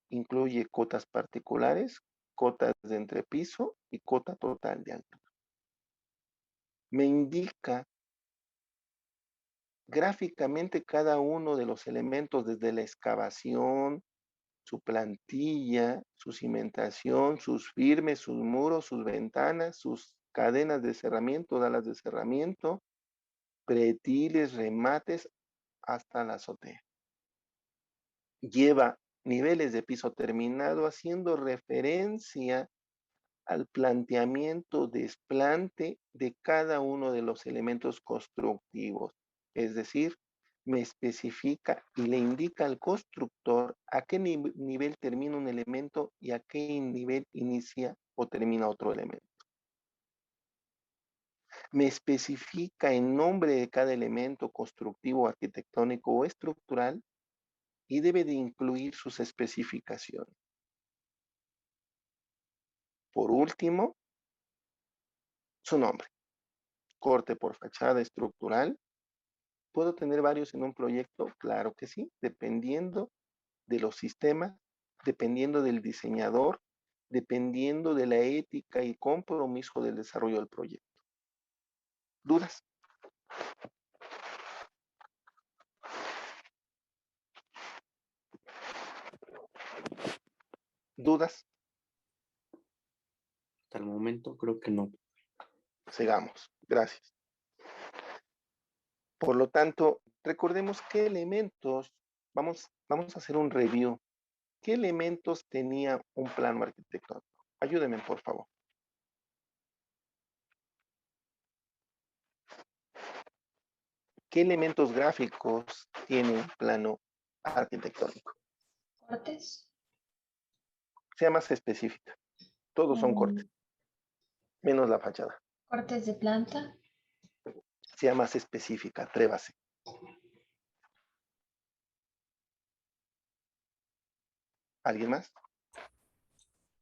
Incluye cotas particulares, cotas de entrepiso y cota total de altura. Me indica gráficamente cada uno de los elementos desde la excavación, su plantilla, su cimentación, sus firmes, sus muros, sus ventanas, sus cadenas de cerramiento, dalas de cerramiento, pretiles, remates, hasta la azotea. Lleva niveles de piso terminado haciendo referencia al planteamiento desplante de cada uno de los elementos constructivos. Es decir, me especifica y le indica al constructor a qué nivel termina un elemento y a qué nivel inicia o termina otro elemento. Me especifica el nombre de cada elemento constructivo, arquitectónico o estructural y debe de incluir sus especificaciones. Por último, su nombre. Corte por fachada estructural. ¿Puedo tener varios en un proyecto? Claro que sí, dependiendo de los sistemas, dependiendo del diseñador dependiendo de la ética y compromiso del desarrollo del proyecto. ¿Dudas? ¿Dudas? Hasta el momento creo que no. Sigamos. Gracias. Por lo tanto, recordemos qué elementos, vamos a hacer un review. ¿Qué elementos tenía un plano arquitectónico? Ayúdenme, por favor. ¿Qué elementos gráficos tiene un plano arquitectónico? Cortes. Sea más específica. Todos son cortes, menos la fachada. Cortes de planta. Sea más específica, atrévase. ¿Alguien más?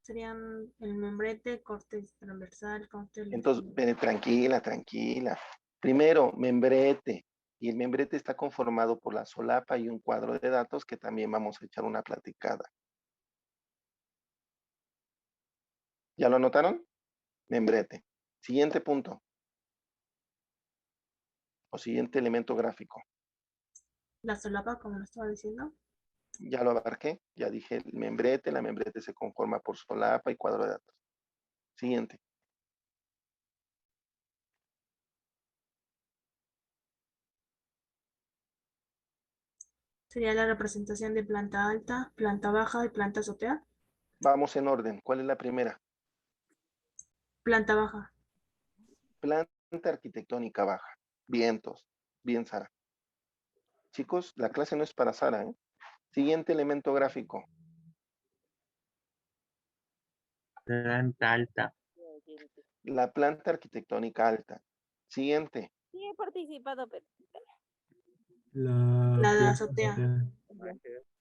Serían el membrete, corte transversal, corte... Entonces, tranquila. Primero, membrete. Y el membrete está conformado por la solapa y un cuadro de datos que también vamos a echar una platicada. ¿Ya lo anotaron? Membrete. Siguiente punto. O siguiente elemento gráfico. La solapa, como lo estaba diciendo. Ya lo abarqué. Ya dije el membrete. La membrete se conforma por solapa y cuadro de datos. Siguiente. Sería la representación de planta alta, planta baja y planta azotea. Vamos en orden. ¿Cuál es la primera? Planta baja. Planta arquitectónica baja. Vientos. Bien, Sara. Chicos, la clase no es para Sara, ¿eh? Siguiente elemento gráfico. Planta alta. La planta arquitectónica alta. Siguiente. Sí, he participado, pero... La de azotea.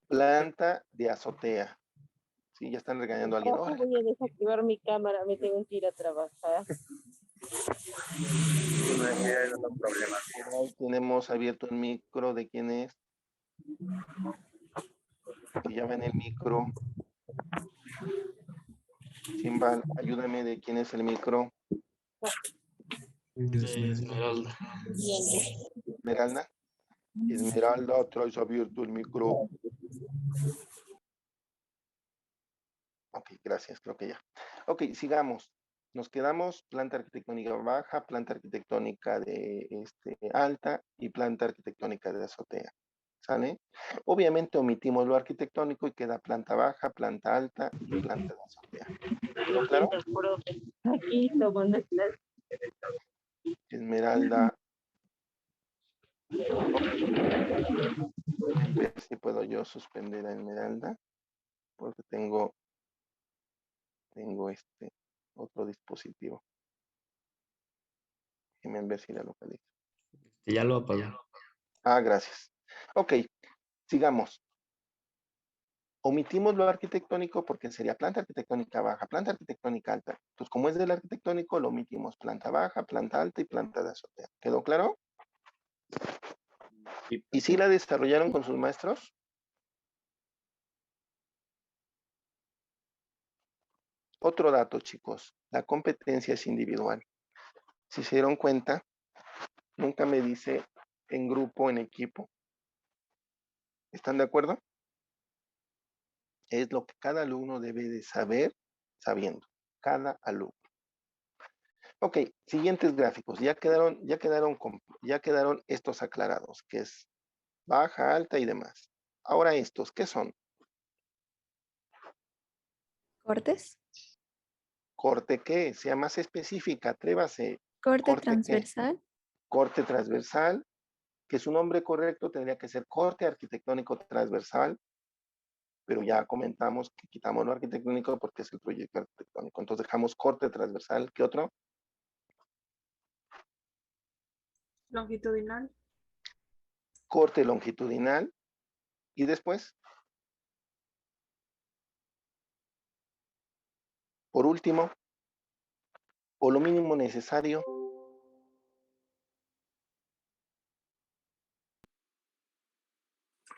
Planta de azotea. Sí, ya están regañando a alguien. Ahora voy a desactivar mi cámara, me tengo que ir a trabajar. Tenemos abierto el micro. ¿De quién es? Que ya ven el micro. Simbal, ayúdame, ¿de quién es el micro? Esmeralda. Esmeralda. Esmeralda, traes abierto el micro. Ok, gracias, creo que ya. Ok, sigamos. Nos quedamos planta arquitectónica baja, planta arquitectónica de alta y planta arquitectónica de azotea. ¿Sale? Obviamente omitimos lo arquitectónico y queda planta baja, planta alta y planta de azotea. ¿Quedó claro? Aquí tomando clase. Esmeralda. A ver si puedo yo suspender a Esmeralda. Porque tengo otro dispositivo. Déjenme ver si la localizo. Ya lo apagó. Ah, gracias. Ok, sigamos. Omitimos lo arquitectónico porque sería planta arquitectónica baja, planta arquitectónica alta. Entonces, como es del arquitectónico, lo omitimos. Planta baja, planta alta y planta de azotea. ¿Quedó claro? ¿Y si la desarrollaron con sus maestros? Otro dato, chicos. La competencia es individual. Si se dieron cuenta, nunca me dice en grupo, en equipo. ¿Están de acuerdo? Es lo que cada alumno debe de saber sabiendo. Cada alumno. Ok, siguientes gráficos. Ya quedaron estos aclarados, que es baja, alta y demás. Ahora estos, ¿qué son? ¿Cortes? ¿Corte qué? Sea más específica, atrévase. ¿Corte transversal? ¿Qué? Corte transversal, que su nombre correcto tendría que ser corte arquitectónico transversal, pero ya comentamos que quitamos lo arquitectónico porque es el proyecto arquitectónico. Entonces dejamos corte transversal. ¿Qué otro? Longitudinal. Corte longitudinal. Y después, por último, o lo mínimo necesario.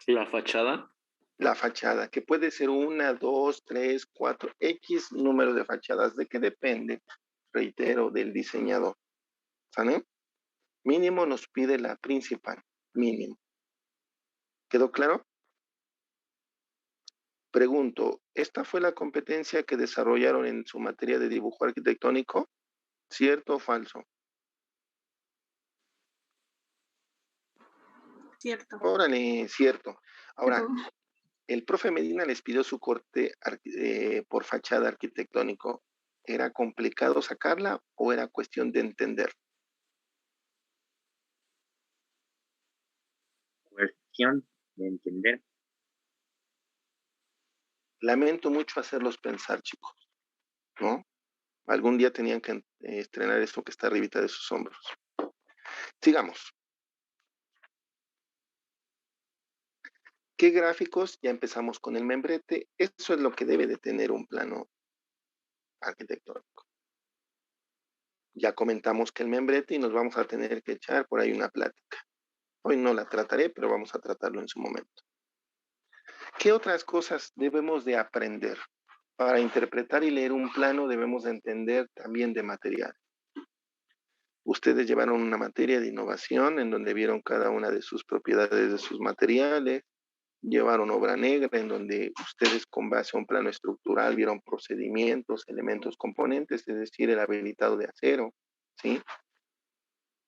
La fachada. la fachada, que puede ser 1, 2, 3, 4, X número de fachadas, de que depende, reitero, del diseñador. ¿Sale? Mínimo nos pide la principal, mínimo. ¿Quedó claro? Pregunto, ¿esta fue la competencia que desarrollaron en su materia de dibujo arquitectónico? ¿Cierto o falso? Cierto. Órale, cierto. Ahora, Pero el profe Medina les pidió su corte por fachada arquitectónico. ¿Era complicado sacarla o era cuestión de entender? Cuestión de entender. Lamento mucho hacerlos pensar, chicos, ¿no? Algún día tenían que estrenar esto que está arribita de sus hombros. Sigamos. ¿Qué gráficos? Ya empezamos con el membrete. Eso es lo que debe de tener un plano arquitectónico. Ya comentamos que el membrete y nos vamos a tener que echar por ahí una plática. Hoy no la trataré, pero vamos a tratarlo en su momento. ¿Qué otras cosas debemos de aprender? Para interpretar y leer un plano debemos de entender también de material. Ustedes llevaron una materia de innovación en donde vieron cada una de sus propiedades de sus materiales, llevaron obra negra en donde ustedes con base a un plano estructural vieron procedimientos, elementos, componentes, es decir, el habilitado de acero, ¿sí?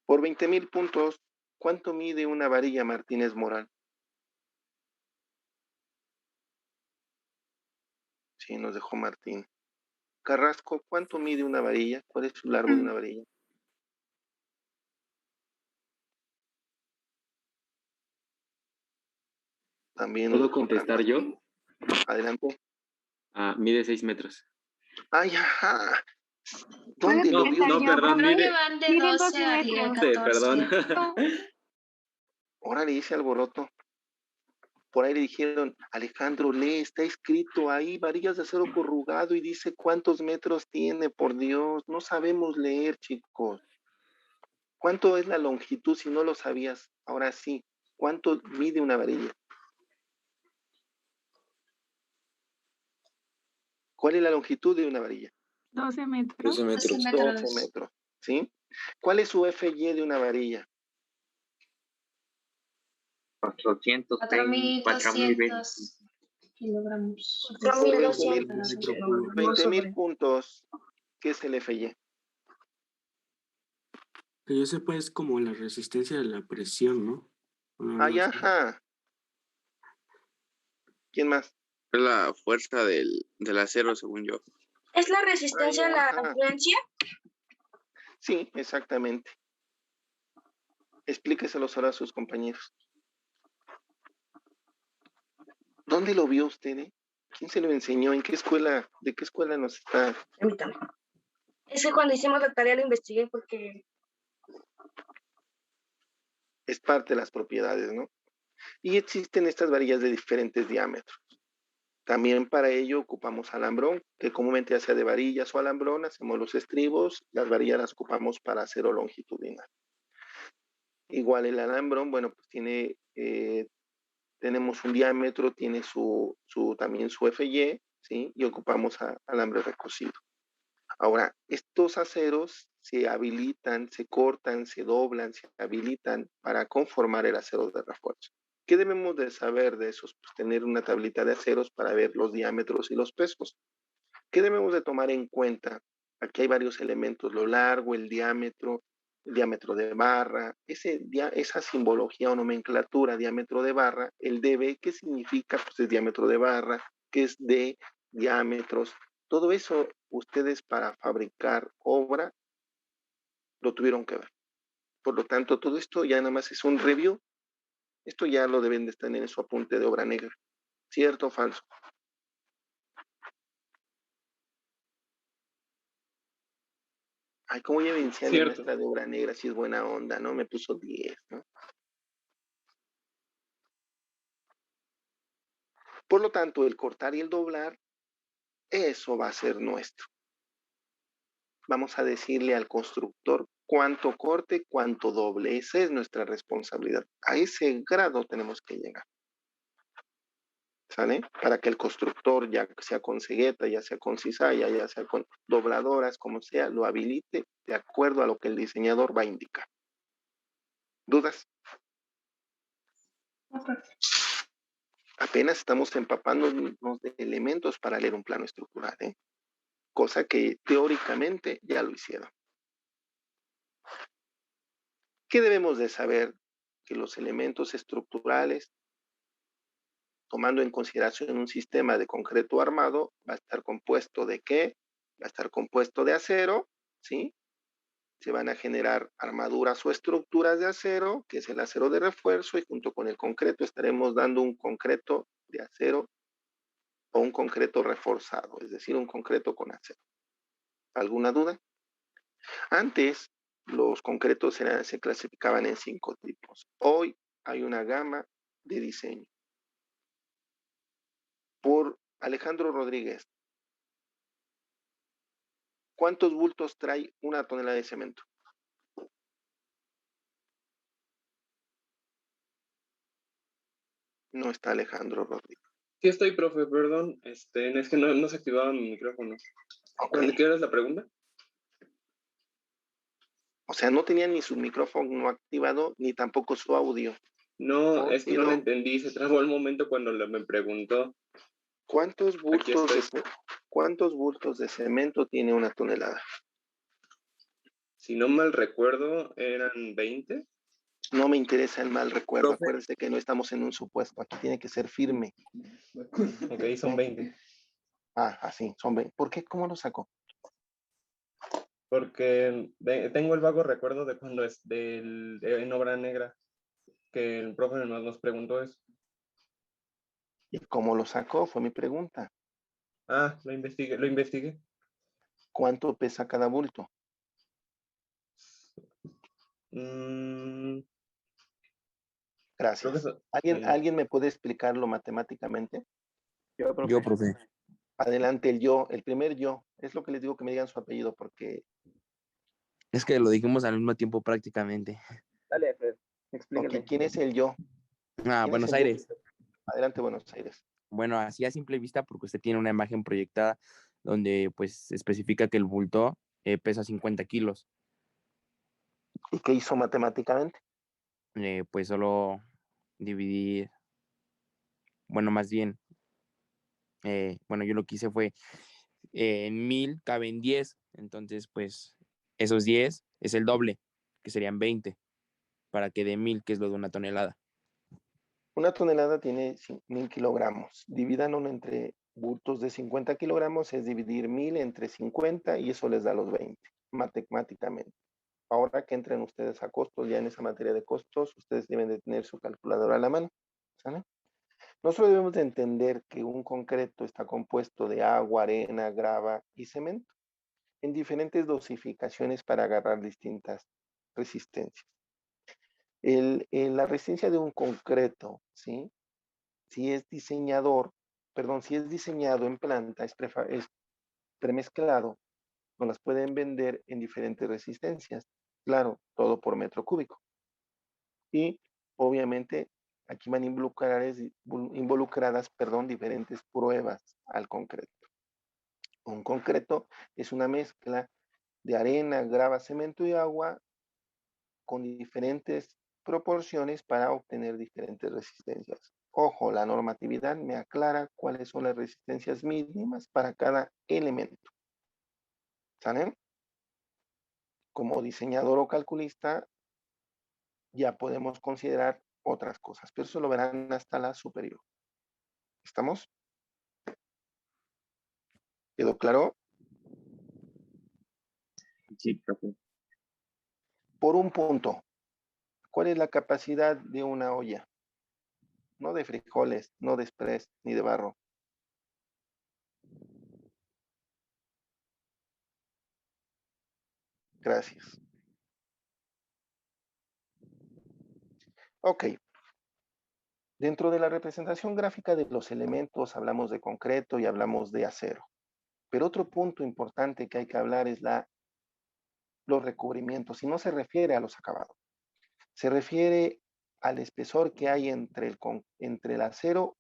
Por 20,000 puntos, ¿cuánto mide una varilla Martínez Moral? Sí, nos dejó Martín. Carrasco, ¿cuánto mide una varilla? ¿Cuál es su largo de una varilla? También nos ¿Puedo dejó contestar Carrasco. yo? Adelante. Mide 6 metros. ¡Ay, ajá! ¿Dónde lo vio? No, perdón, Creo que mide. van de 12 a 14. Perdón. Ahora le dice alboroto. Por ahí le dijeron, Alejandro, lee, está escrito ahí, varillas de acero corrugado y dice cuántos metros tiene, por Dios. No sabemos leer, chicos. ¿Cuánto es la longitud si no lo sabías? Ahora sí, ¿cuánto mide una varilla? ¿Cuál es la longitud de una varilla? 12 metros. 12 metros. 12 metros, ¿sí? ¿Cuál es su FY de una varilla? 4,200 kilogramos. 20,000 puntos. ¿Qué es el FY? Que yo sepa es como la resistencia de la presión, ¿no? Ay, ajá. ¿Quién más? Es la fuerza del acero, según yo. ¿Es la resistencia a la influencia? Sí, exactamente. Explíqueselo ahora a sus compañeros. ¿Dónde lo vio usted? ¿Quién se lo enseñó? ¿En qué escuela? ¿De qué escuela nos está? Permítame. Es que cuando hicimos la tarea lo investigué porque... Es parte de las propiedades, ¿no? Y existen estas varillas de diferentes diámetros. También para ello ocupamos alambrón, que comúnmente ya sea de varillas o alambrón, hacemos los estribos, las varillas las ocupamos para acero longitudinal. Igual el alambrón, bueno, pues tiene, tenemos un diámetro, tiene también su FY, ¿sí? Y ocupamos alambre recocido. Ahora, estos aceros se habilitan, se cortan, se doblan, se habilitan para conformar el acero de refuerzo. ¿Qué debemos de saber de esos? Pues tener una tablita de aceros para ver los diámetros y los pesos. ¿Qué debemos de tomar en cuenta? Aquí hay varios elementos, lo largo, el diámetro de barra, esa simbología o nomenclatura, diámetro de barra, el dB, ¿qué significa? Pues es diámetro de barra, ¿qué es de diámetros? Todo eso ustedes para fabricar obra lo tuvieron que ver. Por lo tanto, todo esto ya nada más es un review. Esto ya lo deben de tener en su apunte de obra negra. ¿Cierto o falso? Ay, cómo ya vencía la maestra de obra negra, si es buena onda, ¿no? Me puso 10, ¿no? Por lo tanto, el cortar y el doblar, eso va a ser nuestro. Vamos a decirle al constructor cuánto corte, cuánto doble. Esa es nuestra responsabilidad. A ese grado tenemos que llegar. ¿sale? Para que el constructor, ya sea con cegueta, ya sea con cizalla, ya sea con dobladoras, como sea, lo habilite de acuerdo a lo que el diseñador va a indicar. ¿Dudas? Apenas estamos empapándonos de elementos para leer un plano estructural, ¿eh? Cosa que teóricamente ya lo hicieron. ¿Qué debemos de saber? Que los elementos estructurales, tomando en consideración un sistema de concreto armado, va a estar compuesto ¿de qué? Va a estar compuesto de acero, ¿sí? Se van a generar armaduras o estructuras de acero, que es el acero de refuerzo, y junto con el concreto estaremos dando un concreto de acero o un concreto reforzado, es decir, un concreto con acero. ¿Alguna duda? Antes, los concretos se clasificaban en 5 tipos. Hoy hay una gama de diseño. Por Alejandro Rodríguez, ¿cuántos bultos trae una tonelada de cemento? No está Alejandro Rodríguez. Sí estoy, profe, perdón. Es que no se activaba mi micrófono. Okay. ¿Qué era la pregunta? O sea, no tenía ni su micrófono activado, ni tampoco su audio. No, es que no lo entendí. Se trabó el momento cuando me preguntó. ¿Cuántos bultos de cemento tiene una tonelada? Si no mal recuerdo, eran 20. No me interesa el mal recuerdo. Profe. Acuérdense que no estamos en un supuesto. Aquí tiene que ser firme. Ok, son 20. Ah, así, son 20. ¿Por qué? ¿Cómo lo sacó? Porque tengo el vago recuerdo de cuando en Obra Negra, que el profe nos preguntó eso. ¿Y cómo lo sacó? Fue mi pregunta. Ah, lo investigué. ¿Cuánto pesa cada bulto? Gracias. ¿Alguien me puede explicarlo matemáticamente? Yo, profe. Adelante, el primer yo. Es lo que les digo, que me digan su apellido, porque... Es que lo dijimos al mismo tiempo prácticamente. Dale, Fred, explícale. Okay, ¿quién es el yo? Buenos Aires. Adelante, Buenos Aires. Bueno, así a simple vista, porque usted tiene una imagen proyectada donde pues especifica que el bulto pesa 50 kilos. ¿Y qué hizo matemáticamente? Pues solo dividir, bueno, más bien, yo lo que hice fue, en 1000 caben 10, entonces pues esos 10 es el doble, que serían 20, para que de 1000, que es lo de una tonelada. Una tonelada tiene 1000 kilogramos. Divídanlo entre bultos de 50 kilogramos, es dividir 1000 entre 50 y eso les da los 20, matemáticamente. Ahora que entren ustedes a costos, ya en esa materia de costos, ustedes deben de tener su calculadora a la mano, ¿sale? Nosotros debemos de entender que un concreto está compuesto de agua, arena, grava y cemento, en diferentes dosificaciones para agarrar distintas resistencias. La resistencia de un concreto, ¿sí? Si es diseñado en planta, es premezclado, nos las pueden vender en diferentes resistencias. Claro, todo por metro cúbico. Y obviamente aquí van involucradas diferentes pruebas al concreto. Un concreto es una mezcla de arena, grava, cemento y agua con diferentes proporciones para obtener diferentes resistencias. Ojo, la normatividad me aclara cuáles son las resistencias mínimas para cada elemento. ¿Saben? Como diseñador o calculista, ya podemos considerar otras cosas, pero eso lo verán hasta la superior. ¿Estamos? ¿Quedó claro? Sí, profe. Por un punto, ¿cuál es la capacidad de una olla? No de frijoles, no de express, ni de barro. Gracias. Ok. Dentro de la representación gráfica de los elementos hablamos de concreto y hablamos de acero. Pero otro punto importante que hay que hablar es los recubrimientos. Y no se refiere a los acabados. Se refiere al espesor que hay entre el acero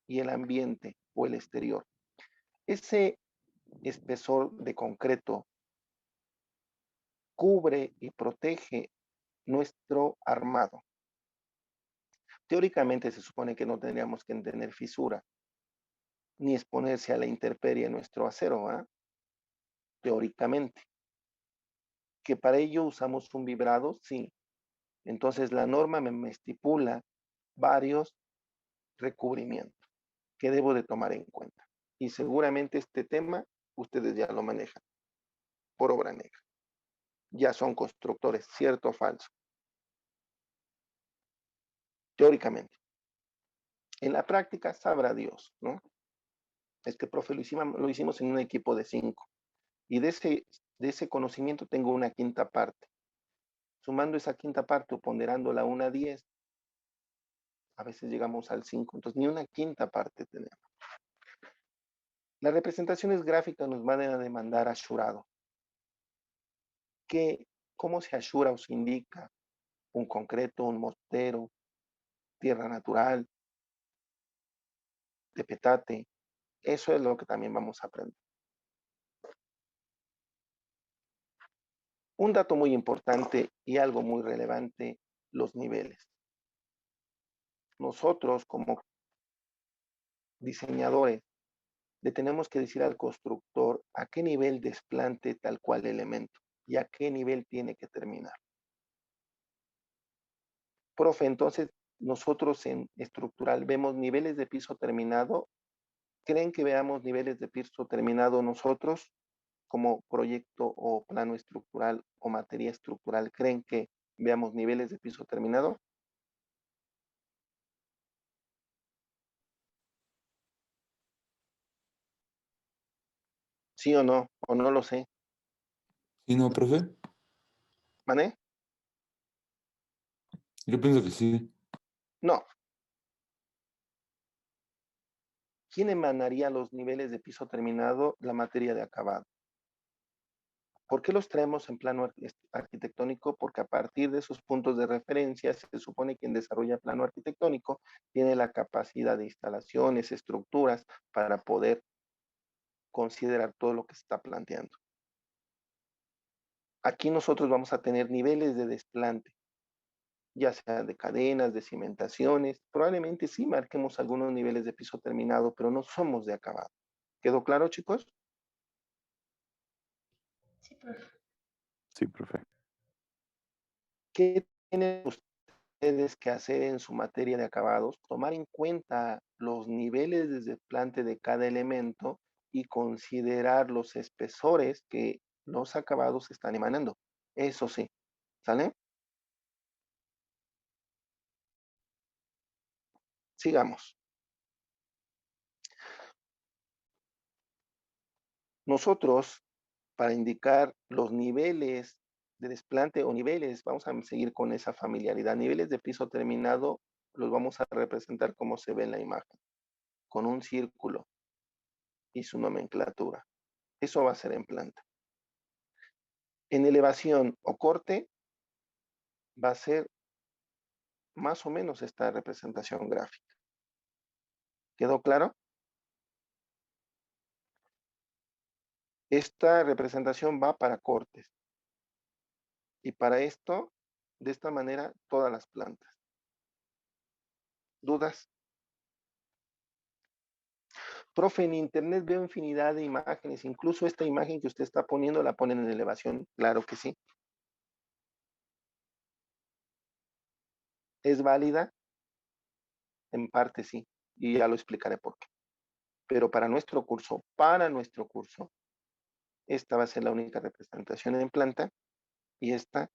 y el ambiente o el exterior. Ese espesor de concreto cubre y protege nuestro armado. Teóricamente se supone que no tendríamos que tener fisura ni exponerse a la intemperie nuestro acero, ¿eh? Teóricamente. Que para ello usamos un vibrado, sí. Entonces la norma me estipula varios recubrimientos que debo de tomar en cuenta. Y seguramente este tema ustedes ya lo manejan por obra negra. Ya son constructores, cierto o falso. Teóricamente. En la práctica sabrá Dios, ¿no? Es que, profe, lo hicimos en un equipo de 5. Y de ese conocimiento tengo una quinta parte. Sumando esa quinta parte o ponderándola 1 a 10, a veces llegamos al 5. Entonces, ni una quinta parte tenemos. Las representaciones gráficas nos van a demandar ashurado. ¿Cómo se ashura o se indica un concreto, un mortero, tierra natural, de petate? Eso es lo que también vamos a aprender. Un dato muy importante y algo muy relevante, los niveles. Nosotros como diseñadores le tenemos que decir al constructor a qué nivel desplante tal cual elemento y a qué nivel tiene que terminar. Profe, entonces nosotros en estructural vemos niveles de piso terminado. ¿Creen que veamos niveles de piso terminado nosotros como proyecto o plano estructural o materia estructural? ¿Creen que veamos niveles de piso terminado? ¿Sí o no? ¿O no lo sé? ¿Sí, no, profe? ¿Mané? Yo pienso que sí. No. ¿Quién emanaría los niveles de piso terminado? La materia de acabado. ¿Por qué los traemos en plano arquitectónico? Porque a partir de esos puntos de referencia se supone que quien desarrolla plano arquitectónico tiene la capacidad de instalaciones, estructuras para poder considerar todo lo que se está planteando. Aquí nosotros vamos a tener niveles de desplante, ya sea de cadenas, de cimentaciones. Probablemente sí marquemos algunos niveles de piso terminado, pero no somos de acabado. ¿Quedó claro, chicos? Sí, profe. Sí, profe. ¿Qué tienen ustedes que hacer en su materia de acabados? Tomar en cuenta los niveles de desplante de cada elemento y considerar los espesores que los acabados están emanando. Eso sí, ¿sale? Sigamos. Nosotros, para indicar los niveles de desplante o niveles, vamos a seguir con esa familiaridad. Niveles de piso terminado los vamos a representar como se ve en la imagen, con un círculo y su nomenclatura. Eso va a ser en planta. En elevación o corte va a ser más o menos esta representación gráfica. ¿Quedó claro? Esta representación va para cortes. Y para esto, de esta manera, todas las plantas. ¿Dudas? Profe, en internet veo infinidad de imágenes, incluso esta imagen que usted está poniendo la ponen en elevación. Claro que sí. ¿Es válida? En parte sí, y ya lo explicaré por qué. Pero para nuestro curso, esta va a ser la única representación en planta y esta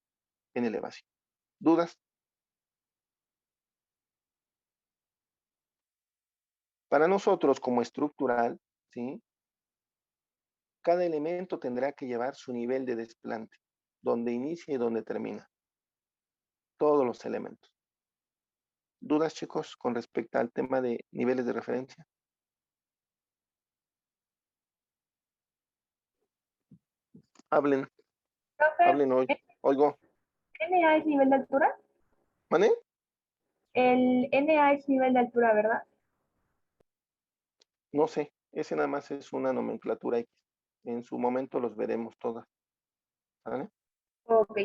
en elevación. ¿Dudas? Para nosotros como estructural, ¿sí? Cada elemento tendrá que llevar su nivel de desplante, donde inicia y donde termina. Todos los elementos. ¿Dudas, chicos, con respecto al tema de niveles de referencia? Hablen hoy. Oigo. ¿NA es nivel de altura? ¿Mané? El NA es nivel de altura, ¿verdad? No sé, ese nada más es una nomenclatura X. En su momento los veremos todas. ¿Sale? Ok.